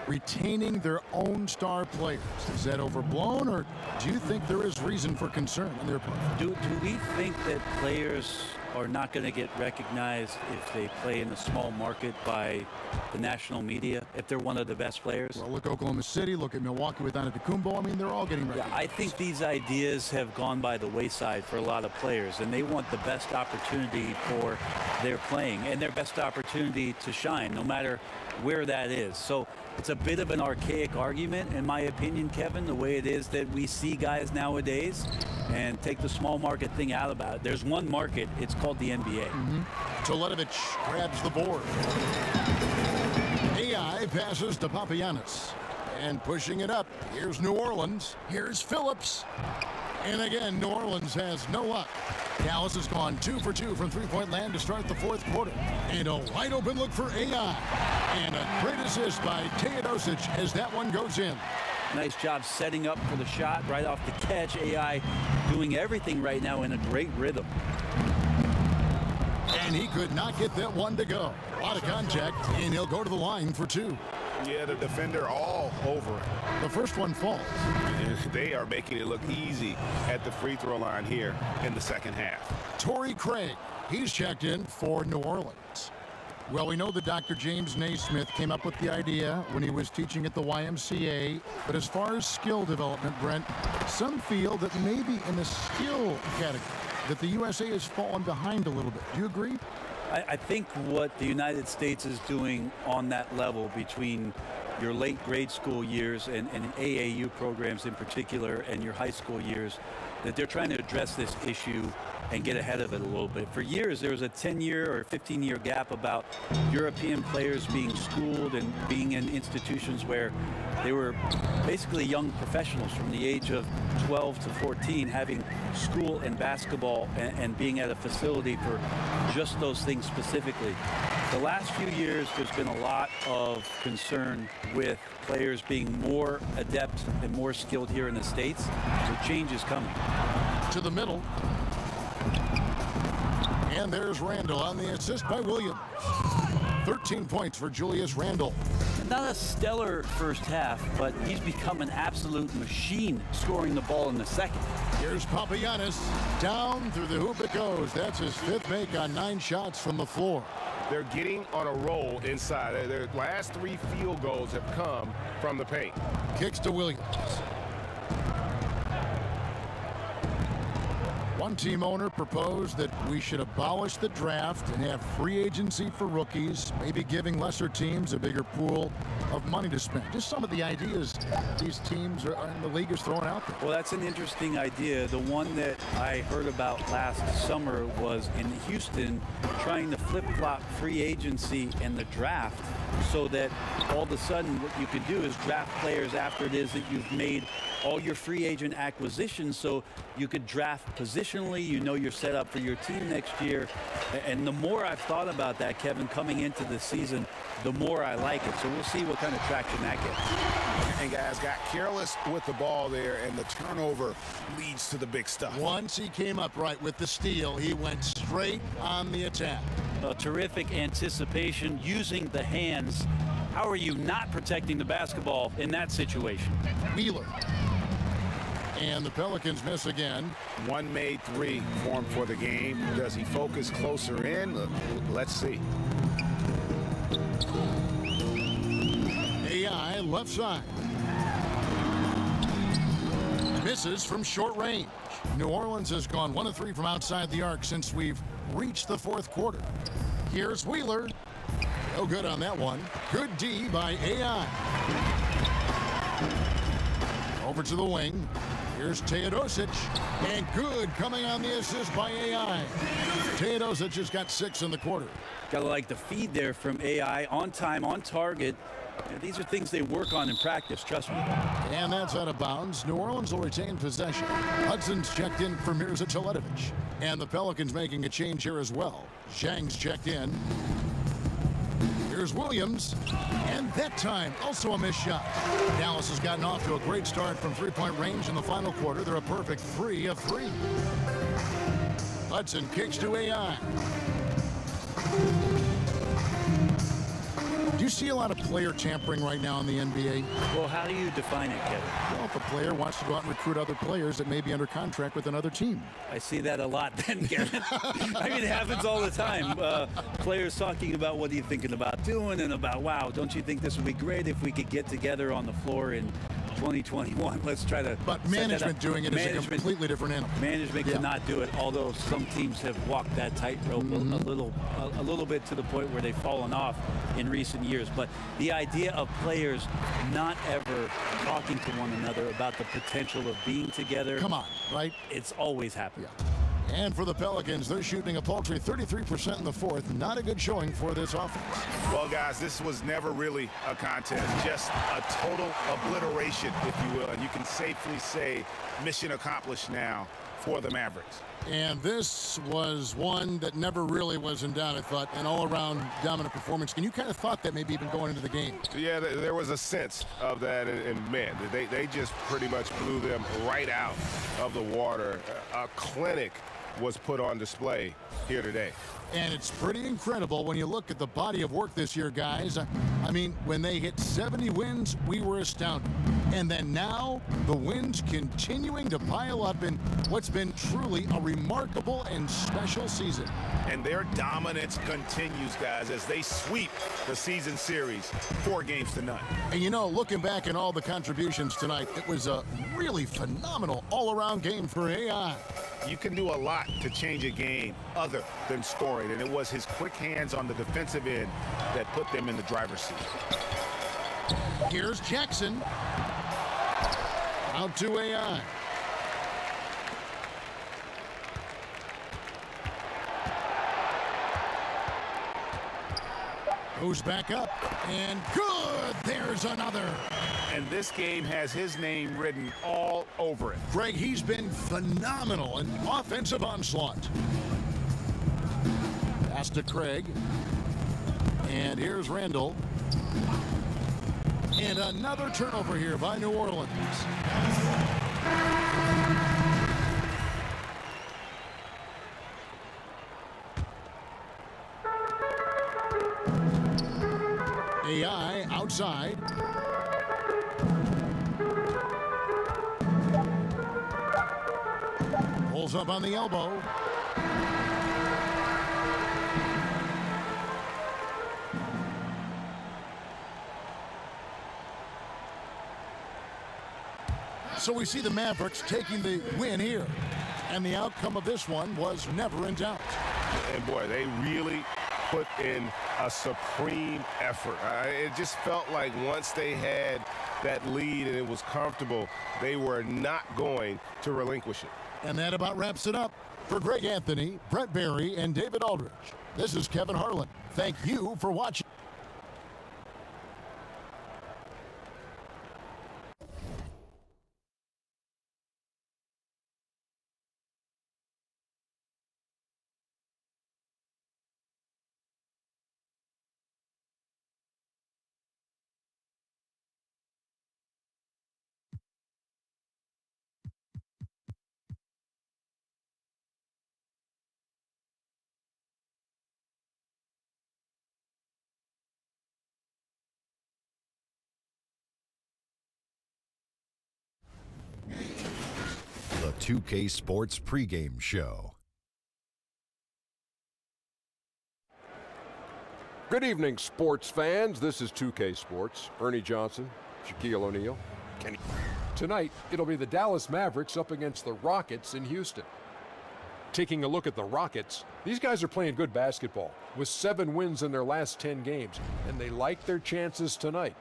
retaining their own star players. Is that overblown, or do you think there is reason for concern on their part? Do we think that players are not going to get recognized if they play in a small market by the national media, if they're one of the best players? Well, look at Oklahoma City, look at Milwaukee with Antetokounmpo. I mean, they're all getting recognized. Yeah, I think these ideas have gone by the wayside for a lot of players, and they want the best opportunity for their playing and their best opportunity to shine, no matter where that is. So it's a bit of an archaic argument, in my opinion, Kevin, the way it is that we see guys nowadays, and take the small market thing out about it. There's one market, it's called the NBA. Teletovic grabs the board. AI passes to Papagiannis. And pushing it up, here's New Orleans. Here's Phillips. And again, New Orleans has no luck. Dallas has gone 2 for 2 from three-point land to start the 4th quarter. And a wide open look for AI. And a great assist by Teodosic as that one goes in. Nice job setting up for the shot right off the catch. AI doing everything right now in a great rhythm. And he could not get that one to go. A lot of contact, and he'll go to the line for 2. Yeah, the defender all over it. The first one falls. They are making it look easy at the free throw line here in the second half. Torrey Craig, he's checked in for New Orleans. Well, we know that Dr. James Naismith came up with the idea when he was teaching at the YMCA. But as far as skill development, Brent, some feel that maybe in the skill category that the USA has fallen behind a little bit. Do you agree? I think what the United States is doing on that level between your late grade school years and AAU programs in particular and your high school years, that they're trying to address this issue and get ahead of it a little bit. For years, there was a 10-year or 15-year gap about European players being schooled and being in institutions where they were basically young professionals from the age of 12 to 14 having school and basketball and being at a facility for just those things specifically. The last few years, there's been a lot of concern with players being more adept and more skilled here in the States. So change is coming. To the middle. And there's Randall on the assist by Williams. 13 points for Julius Randall. Not a stellar first half, but he's become an absolute machine scoring the ball in the second. Here's Papagiannis. Down through the hoop it goes. That's his 5th make on 9 shots from the floor. They're getting on a roll inside. Their last 3 field goals have come from the paint. Kicks to Williams. One team owner proposed that we should abolish the draft and have free agency for rookies, maybe giving lesser teams a bigger pool of money to spend. Just some of the ideas these teams are in the league is throwing out there. Well, that's an interesting idea. The one that I heard about last summer was in Houston trying to flip-flop free agency and the draft so that all of a sudden what you could do is draft players after it is that you've made all your free agent acquisitions, so you could draft positionally, you know you're set up for your team next year. And the more I've thought about that, Kevin, coming into the season, the more I like it. So we'll see what kind of traction that gets. And guys got careless with the ball there, and the turnover leads to the big stuff. Once he came up right with the steal, he went straight on the attack. A terrific anticipation using the hands. How are you not protecting the basketball in that situation? Wheeler. And the Pelicans miss again. One made 3 formed for the game. Does he focus closer in? Let's see. AI left side. Misses from short range. New Orleans has gone 1 of 3 from outside the arc since we've reached the 4th quarter. Here's Wheeler. No good on that one. Good D by AI. Over to the wing. Here's Teodosic. And good coming on the assist by AI. Teodosic has got 6 in the quarter. Gotta like the feed there from AI, on time, on target. These are things they work on in practice, trust me. And that's out of bounds. New Orleans will retain possession. Hudson's checked in for Mirza Teletovic. And the Pelicans making a change here as well. Zhang's checked in. Here's Williams. And that time, also a missed shot. Dallas has gotten off to a great start from three-point range in the final quarter. They're a perfect 3 of 3. Hudson kicks to AI. Do you see a lot of player tampering right now in the NBA? Well, how do you define it, Kevin? Well, if a player wants to go out and recruit other players that may be under contract with another team. I see that a lot then, Kevin. I mean, it happens all the time. Players talking about what are you thinking about doing and about, wow, don't you think this would be great if we could get together on the floor in 2021? Let's try to. But management doing it is a completely different animal. Management cannot do it, although some teams have walked that tightrope a little bit to the point where they've fallen off in recent years. But the idea of players not ever talking to one another about the potential of being together. Come on, right? It's always happened. Yeah. And for the Pelicans, they're shooting a paltry 33% in the 4th. Not a good showing for this offense. Well, guys, this was never really a contest. Just a total obliteration, if you will. And you can safely say mission accomplished now for the Mavericks. And this was one that never really was in doubt, I thought, an all-around dominant performance. And you kind of thought that maybe even going into the game. Yeah, there was a sense of that, and man, they just pretty much blew them right out of the water. A clinic was put on display here today. And it's pretty incredible when you look at the body of work this year, guys. I mean, when they hit 70 wins, we were astounded. And then now, the wins continuing to pile up in what's been truly a remarkable and special season. And their dominance continues, guys, as they sweep the season series 4 games to none. And you know, looking back at all the contributions tonight, it was a really phenomenal all-around game for AI. You can do a lot to change a game other than scoring, and it was his quick hands on the defensive end that put them in the driver's seat. Here's Jackson. Out to AI. Goes back up, and good! There's another. And this game has his name written all over it. Greg, he's been phenomenal in offensive onslaught. Pass to Craig. And here's Randall. And another turnover here by New Orleans. AI outside. Pulls up on the elbow. So we see the Mavericks taking the win here. And the outcome of this one was never in doubt. And boy, they really put in a supreme effort. It just felt like once they had that lead and it was comfortable, they were not going to relinquish it. And that about wraps it up. For Greg Anthony, Brett Barry, and David Aldridge, this is Kevin Harlan. Thank you for watching. The 2K Sports pregame show. Good evening, sports fans. This is 2K Sports. Ernie Johnson, Shaquille O'Neal, Kenny. Tonight, it'll be the Dallas Mavericks up against the Rockets in Houston. Taking a look at the Rockets, these guys are playing good basketball with 7 wins in their last 10 games, and they like their chances tonight.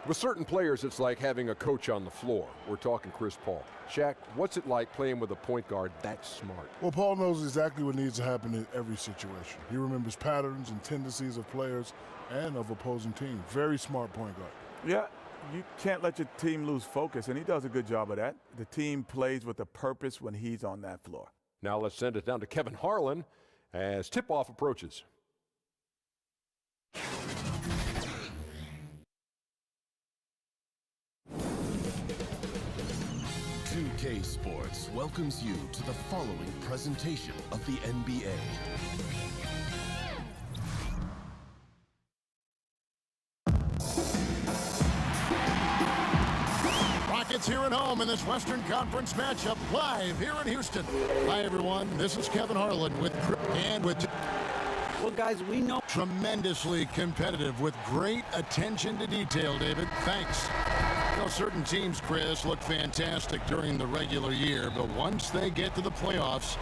With certain players, it's like having a coach on the floor. We're talking Chris Paul. Shaq, what's it like playing with a point guard that smart? Well, Paul knows exactly what needs to happen in every situation. He remembers patterns and tendencies of players and of opposing teams. Very smart point guard. Yeah, you can't let your team lose focus, and he does a good job of that. The team plays with a purpose when he's on that floor. Now let's send it down to Kevin Harlan as tip-off approaches. 2K Sports welcomes you to the following presentation of the NBA. Rockets here at home in this Western Conference matchup, live here in Houston. Hi, everyone. This is Kevin Harlan with Well, guys, we know tremendously competitive with great attention to detail, David. Thanks. You know, certain teams, Chris, look fantastic during the regular year, but once they get to the playoffs,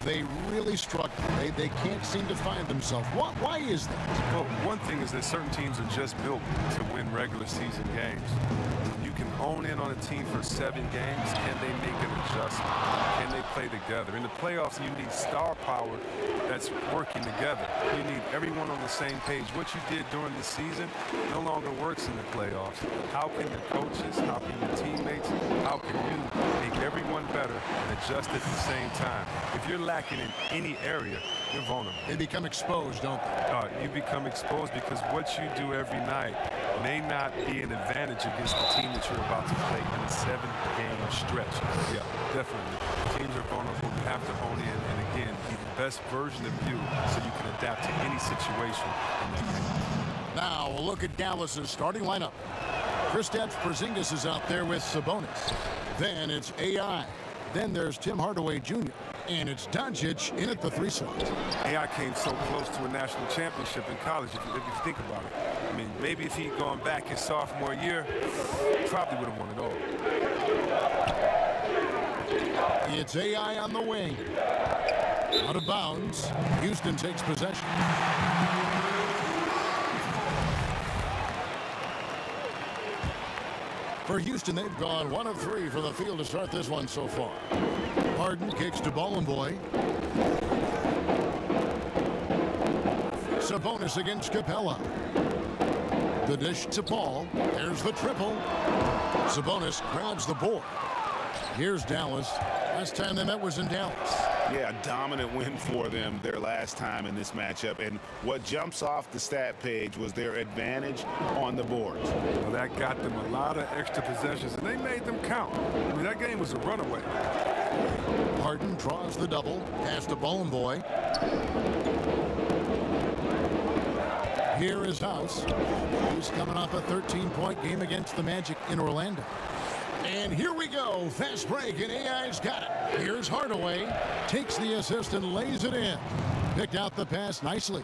they really struggle. They can't seem to find themselves. Why is that? Well, one thing is that certain teams are just built to win regular season games. You can hone in on a team for 7 games. Can they make an adjustment? Can they play together? In the playoffs, you need star power that's working together. You need everyone on the same page. What you did during the season no longer works in the playoffs. How can your coaches, how can your teammates, how can you make everyone better and adjust at the same time? If you're lacking in any area, you're vulnerable. They become exposed, don't they? You become exposed because what you do every night may not be an advantage against the team that you're about to play in a 7-game stretch. Yeah, definitely. Teams are vulnerable. You have to hone in and, again, be the best version of you so you can adapt to any situation in that game. Now, a look at Dallas's starting lineup. Kristaps Porzingis is out there with Sabonis. Then it's AI. Then there's Tim Hardaway Jr. And it's Doncic in at the 3 slot. AI came so close to a national championship in college, if you think about it. I mean, maybe if he'd gone back his sophomore year, probably would have won it all. It's AI on the wing. Out of bounds. Houston takes possession. For Houston, they've gone 1 of 3 for the field to start this one so far. Harden kicks to Boy. Sabonis against Capella. The dish to Paul. There's the triple. Sabonis grabs the board. Here's Dallas. Last time they met was in Dallas. Yeah, a dominant win for them their last time in this matchup. And what jumps off the stat page was their advantage on the boards. Well, that got them a lot of extra possessions, and they made them count. I mean, that game was a runaway. Harden draws the double. Pass to Boy. Here is House. He's coming off a 13-point game against the Magic in Orlando. And here we go. Fast break, and AI's got it. Here's Hardaway. Takes the assist and lays it in. Picked out the pass nicely.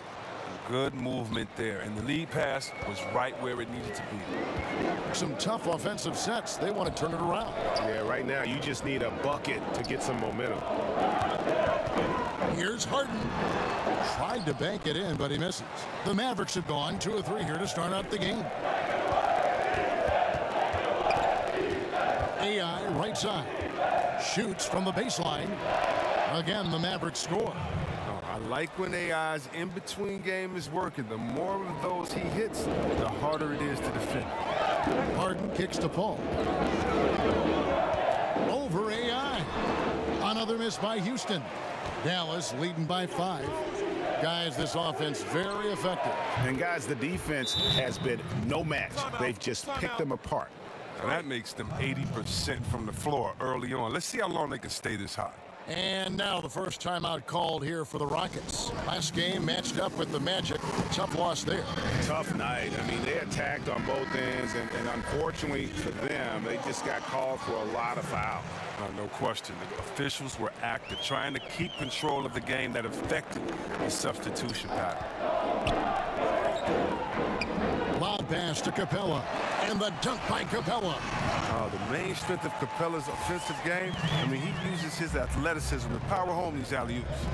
Good movement there, and the lead pass was right where it needed to be. Some tough offensive sets. They want to turn it around. Yeah, right now you just need a bucket to get some momentum. Here's Harden. Tried to bank it in, but he misses. The Mavericks have gone 2 of 3 here to start out the game. AI right side. Shoots from the baseline. Again, the Mavericks score. I like when AI's in-between game is working. The more of those he hits, the harder it is to defend. Harden kicks to Paul. Over AI. Another miss by Houston. Dallas leading by 5. Guys, this offense very effective. And guys, the defense has been no match. They've just picked them apart. And that makes them 80% from the floor early on. Let's see how long they can stay this hot. And now the first timeout called here for the Rockets. Last game matched up with the Magic. Tough loss there. Tough night. I mean, they attacked on both ends, and unfortunately for them, they just got called for a lot of fouls. No question. The officials were active, trying to keep control of the game that affected the substitution pattern. Lob pass to Capella. And the dunk by Capella. The main strength of Capella's offensive game, I mean, he uses his athleticism to power home these alley-oops.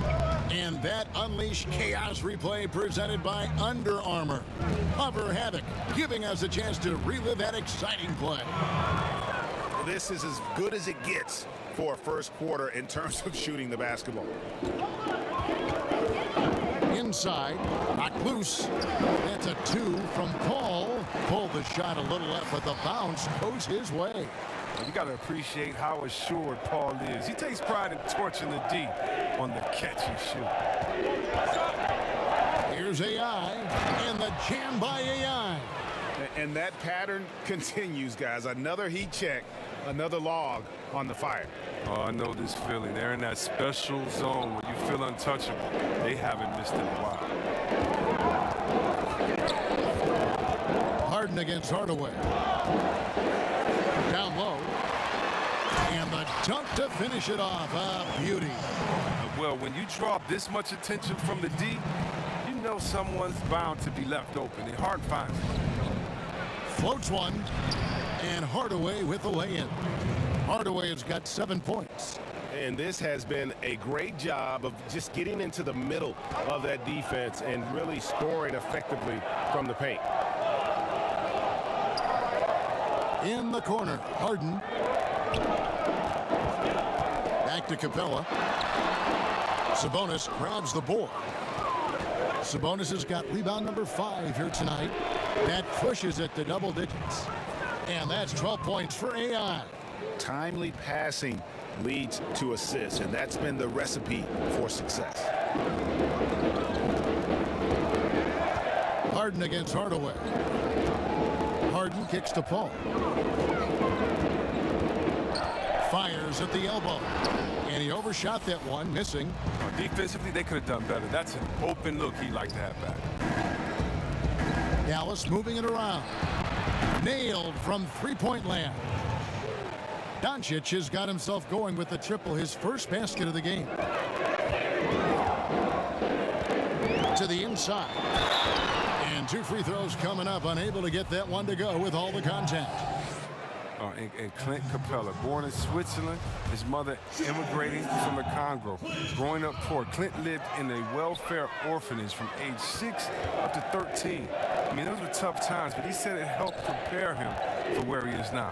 And that Unleash Chaos replay presented by Under Armour. Hover Havoc, giving us a chance to relive that exciting play. This is as good as it gets for a first quarter in terms of shooting the basketball. Inside, knocked loose. That's a 2 from Paul. Pulled the shot a little left, but the bounce goes his way. You got to appreciate how assured Paul is. He takes pride in torching the D on the catch and shoot. Here's AI, and the jam by AI. And that pattern continues, guys. Another heat check, another log on the fire. Oh, I know this feeling. They're in that special zone where you feel untouchable. They haven't missed in a while. Harden against Hardaway. Down low. And the dunk to finish it off. A beauty. Well, when you draw this much attention from the D, you know someone's bound to be left open. And Harden finds it. Floats one. And Hardaway with the lay-in. Hardaway has got 7 points. And this has been a great job of just getting into the middle of that defense and really scoring effectively from the paint. In the corner, Harden. Back to Capella. Sabonis grabs the board. Sabonis has got rebound number 5 here tonight. That pushes it to double digits. And that's 12 points for AI. Timely passing leads to assists, and that's been the recipe for success. Harden against Hardaway. Harden kicks to Paul. Fires at the elbow. And he overshot that one, missing. Defensively, they could have done better. That's an open look he'd like to have back. Dallas moving it around. Nailed from three-point land. Doncic has got himself going with the triple, his first basket of the game. To the inside. And 2 free throws coming up, unable to get that one to go with all the contact. And Clint Capella, born in Switzerland, his mother immigrating from the Congo. Growing up poor, Clint lived in a welfare orphanage from age 6 up to 13. I mean, those were tough times, but he said it helped prepare him for where he is now.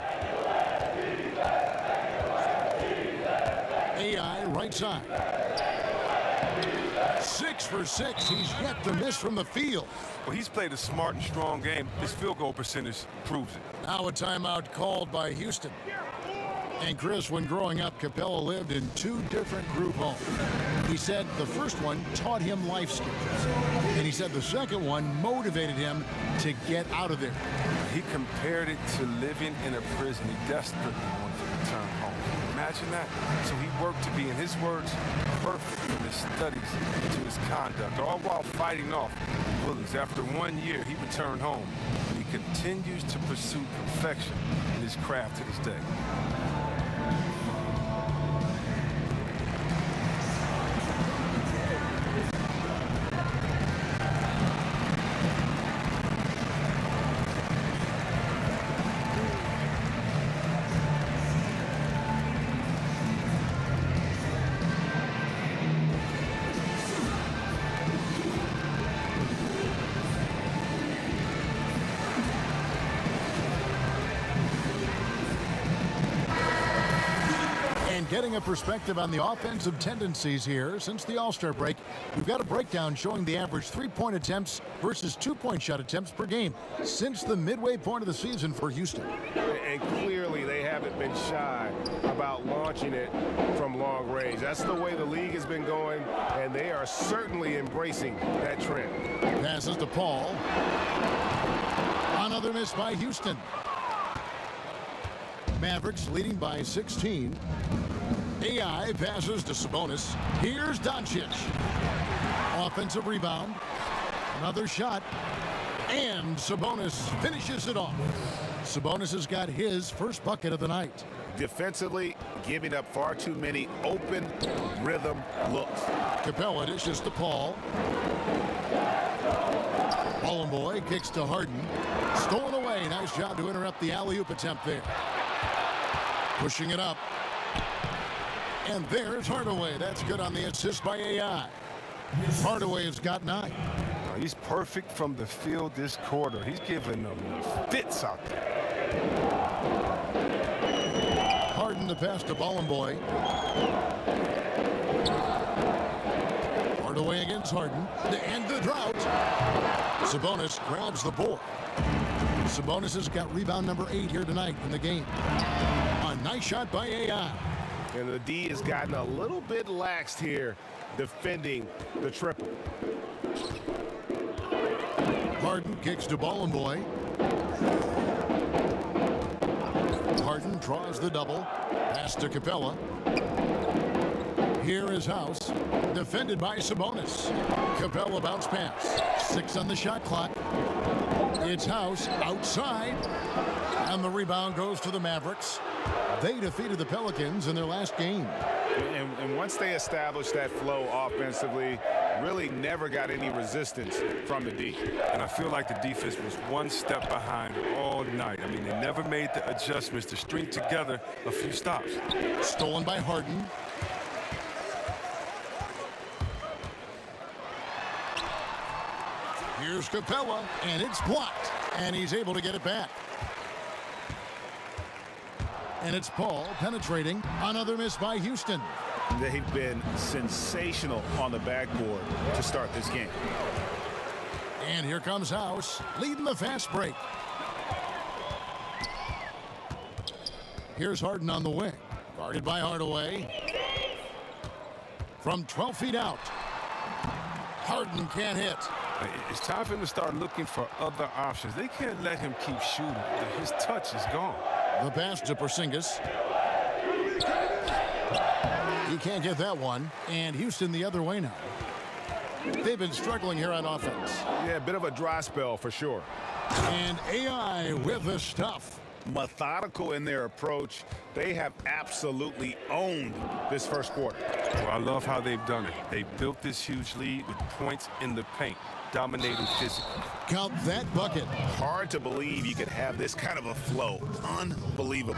AI right side. 6 for 6. He's yet to miss from the field. Well, he's played a smart and strong game. His field goal percentage proves it. Now a timeout called by Houston. And Chris, when growing up, Capella lived in 2 different group homes. He said the first one taught him life skills. And he said the second one motivated him to get out of there. He compared it to living in a prison. He desperately wanted to return home. Imagine that. So he worked to be, in his words, perfect from his studies to his conduct, all while fighting off bullies. After 1 year, he returned home, and he continues to pursue perfection in his craft to this day. getting a perspective on the offensive tendencies here since the All-Star break, we've got a breakdown showing the average three-point attempts versus two-point shot attempts per game since the midway point of the season for Houston. And clearly they haven't been shy about launching it from long range. That's the way the league has been going, and they are certainly embracing that trend. Passes to Paul. Another miss by Houston. Mavericks leading by 16. AI passes to Sabonis. Here's Doncic. Offensive rebound. Another shot. And Sabonis finishes it off. Sabonis has got his first bucket of the night. Defensively, giving up far too many open rhythm looks. Capella dishes to Paul. Boy kicks to Harden. Stolen away. Nice job to interrupt the alley-oop attempt there. Pushing it up. And there's Hardaway. That's good on the assist by AI. Hardaway has got 9. He's perfect from the field this quarter. He's giving them fits out there. Harden to pass to Boy. Hardaway against Harden to end the drought. Sabonis grabs the board. Sabonis has got rebound number 8 here tonight in the game. A nice shot by AI. And the D has gotten a little bit laxed here defending the triple. Harden kicks to Boy. Harden draws the double. Pass to Capella. Here is House. Defended by Sabonis. Capella bounce pass. 6 on the shot clock. It's House outside. And the rebound goes to the Mavericks. They defeated the Pelicans in their last game. And once they established that flow offensively, really never got any resistance from the D. And I feel like the defense was one step behind all night. I mean, they never made the adjustments to string together a few stops. Stolen by Harden. Here's Capella, and it's blocked. And he's able to get it back. And it's Paul penetrating. Another miss by Houston. They've been sensational on the backboard to start this game. And here comes House, leading the fast break. Here's Harden on the wing. Guarded by Hardaway. From 12 feet out. Harden can't hit. It's time for him to start looking for other options. They can't let him keep shooting. His touch is gone. The pass to Porzingis. He can't get that one. And Houston the other way now. They've been struggling here on offense. Yeah, a bit of a dry spell for sure. And AI with the stuff. Methodical in their approach. They have absolutely owned this first quarter. Well, I love how they've done it. They built this huge lead with points in the paint, dominating physically. Count that bucket. Hard to believe you could have this kind of a flow. Unbelievable.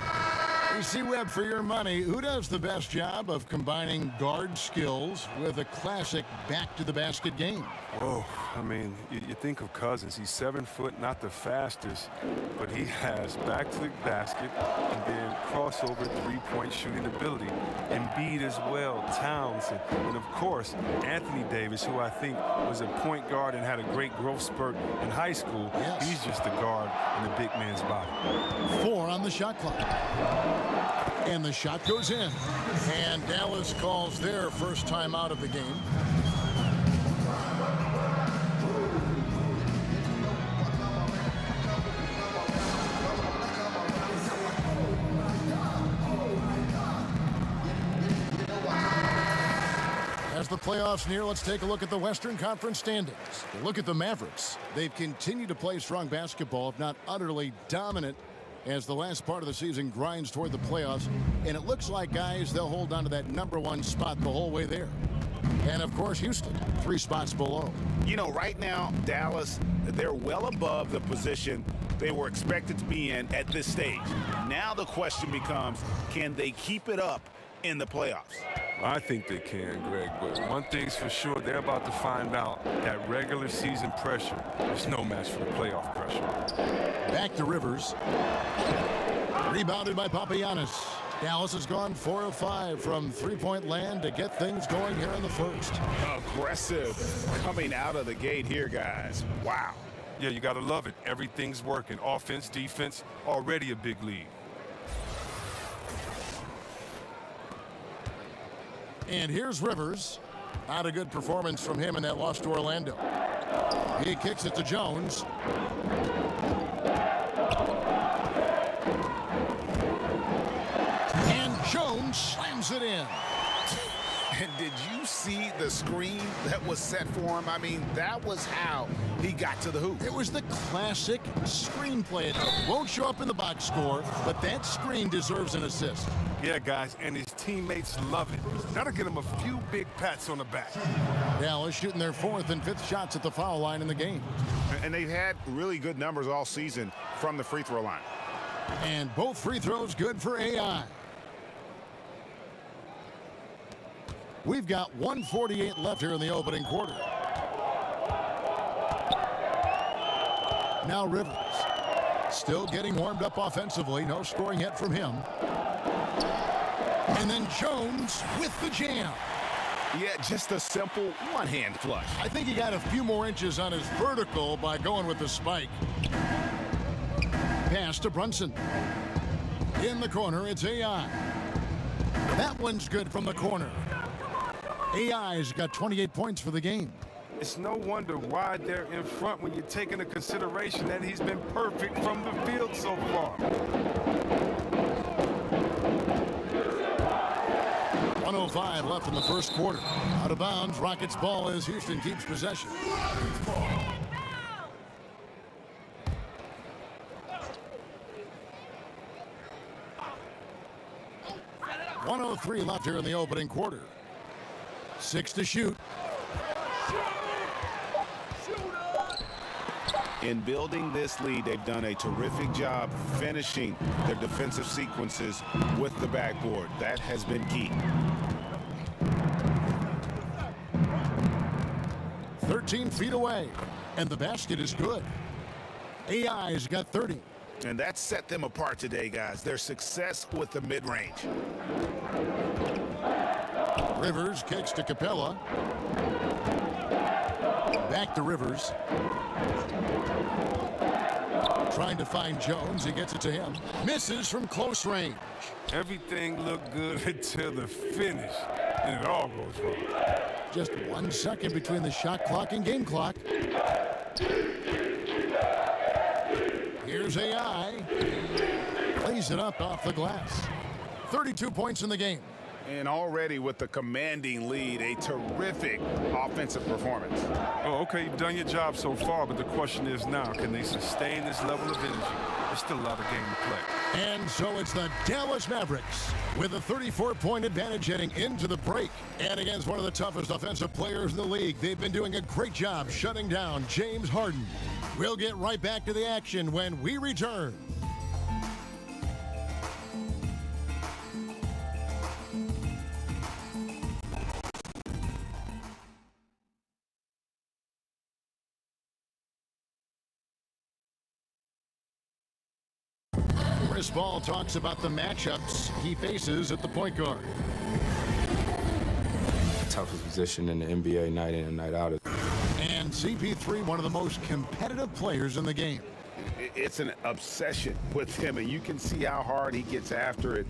You see, Webb, for your money, who does the best job of combining guard skills with a classic back-to-the-basket game? Oh, I mean, you think of Cousins. He's 7 foot, not the fastest, but he has back-to-the-basket and then crossover three-point shooting ability. Embiid as well, Towns, and of course, Anthony Davis, who I think was a point guard and had a great growth spurt in high school. Yes. He's just a guard in the big man's body. 4 on the shot clock. And the shot goes in. And Dallas calls their first time out of the game. As the playoffs near, let's take a look at the Western Conference standings. Look at the Mavericks. They've continued to play strong basketball, if not utterly dominant, as the last part of the season grinds toward the playoffs. And it looks like, guys, they'll hold on to that #1 spot the whole way there. And, of course, Houston, 3 spots below. You know, right now, Dallas, they're well above the position they were expected to be in at this stage. Now the question becomes, can they keep it up in the playoffs? I think they can, Greg, but one thing's for sure, they're about to find out that regular season pressure is no match for the playoff pressure. Back to Rivers. Rebounded by Papagiannis. Dallas has gone 4 of 5 from three-point land to get things going here in the first. Aggressive coming out of the gate here, guys. Wow. Yeah, you got to love it. Everything's working. Offense, defense, already a big lead. And here's Rivers. Not a good performance from him in that loss to Orlando. He kicks it to Jones. And Jones slams it in. And did you see the screen that was set for him? I mean, that was how he got to the hoop. It was the classic screenplay. It won't show up in the box score, but that screen deserves an assist. Yeah, guys, and his teammates love it. That'll get him a few big pats on the back. Dallas shooting their 4th and 5th shots at the foul line in the game. And they've had really good numbers all season from the free throw line. And both free throws good for AI. We've got 1:48 left here in the opening quarter. Now Rivers. Still getting warmed up offensively. No scoring yet from him. And then Jones with the jam. Yeah, just a simple one-hand flush. I think he got a few more inches on his vertical by going with the spike. Pass to Brunson. In the corner, it's AI. That one's good from the corner. AI's got 28 points for the game. It's no wonder why they're in front when you take into consideration that he's been perfect from the field so far. 1:05 left in the first quarter. Out of bounds, Rockets ball as Houston keeps possession. 1:03 left here in the opening quarter. 6 to shoot. In building this lead, they've done a terrific job finishing their defensive sequences with the backboard. That has been key. 13 feet away, and the basket is good. AI's got 30. And that set them apart today, guys. Their success with the mid-range. Rivers kicks to Capella. Back to Rivers. Trying to find Jones. He gets it to him. Misses from close range. Everything looked good until the finish, and it all goes wrong. Just 1 second between the shot clock and game clock. Here's AI. Plays it up off the glass. 32 points in the game. And already with the commanding lead, a terrific offensive performance. Oh, okay, you've done your job so far, but the question is now, can they sustain this level of energy? There's still a lot of game to play. And so it's the Dallas Mavericks with a 34-point advantage heading into the break. And against one of the toughest offensive players in the league, they've been doing a great job shutting down James Harden. We'll get right back to the action when we return. Chris Paul talks about the matchups he faces at the point guard. Toughest position in the NBA night in and night out. And CP3, one of the most competitive players in the game. It's an obsession with him, and you can see how hard he gets after it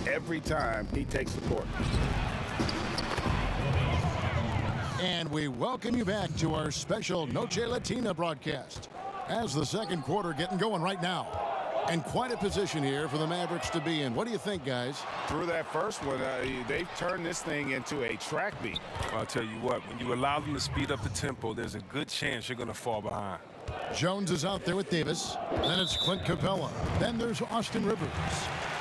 every time he takes the court. And we welcome you back to our special Noche Latina broadcast as the second quarter getting going right now. And quite a position here for the Mavericks to be in. What do you think, guys? Through that first one, they've turned this thing into a track meet. I'll tell you what, when you allow them to speed up the tempo, there's a good chance you're going to fall behind. Jones is out there with Davis. Then it's Clint Capella. Then there's Austin Rivers.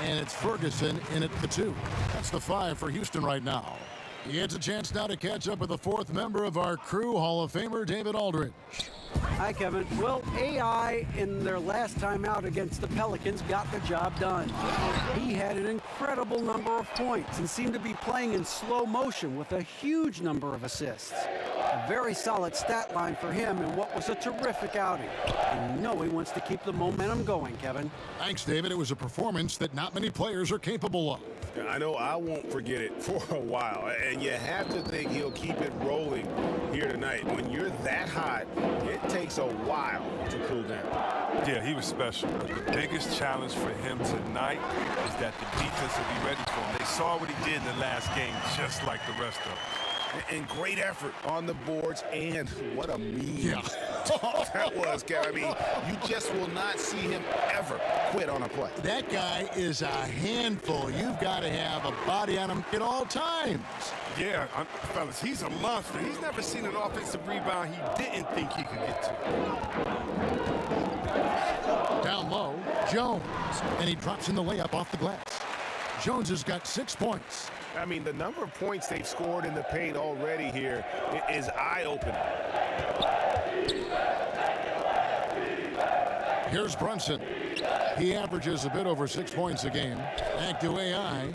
And it's Ferguson in at the 2. That's the 5 for Houston right now. He gets a chance now to catch up with the 4th member of our crew, Hall of Famer David Aldridge. Hi, Kevin. Well, AI in their last time out against the Pelicans got the job done. He had an incredible number of points and seemed to be playing in slow motion with a huge number of assists. A very solid stat line for him in what was a terrific outing. And you know he wants to keep the momentum going, Kevin. Thanks, David. It was a performance that not many players are capable of. I know I won't forget it for a while, and you have to think he'll keep it rolling here tonight. When you're that hot, it takes a while to cool down. Yeah, he was special. But the biggest challenge for him tonight is that the defense will be ready for him. They saw what he did in the last game, just like the rest of them. And great effort on the boards, and what a mean that was, Kevin. I mean, you just will not see him ever quit on a play. That guy is a handful. You've got to have a body on him at all times. Yeah, fellas, he's a monster. He's never seen an offensive rebound he didn't think he could get to. Down low, Jones, and he drops in the layup off the glass. Jones has got 6 points. I mean, the number of points they've scored in the paint already here is eye-opening. Here's Brunson. He averages a bit over 6 points a game. Back to AI.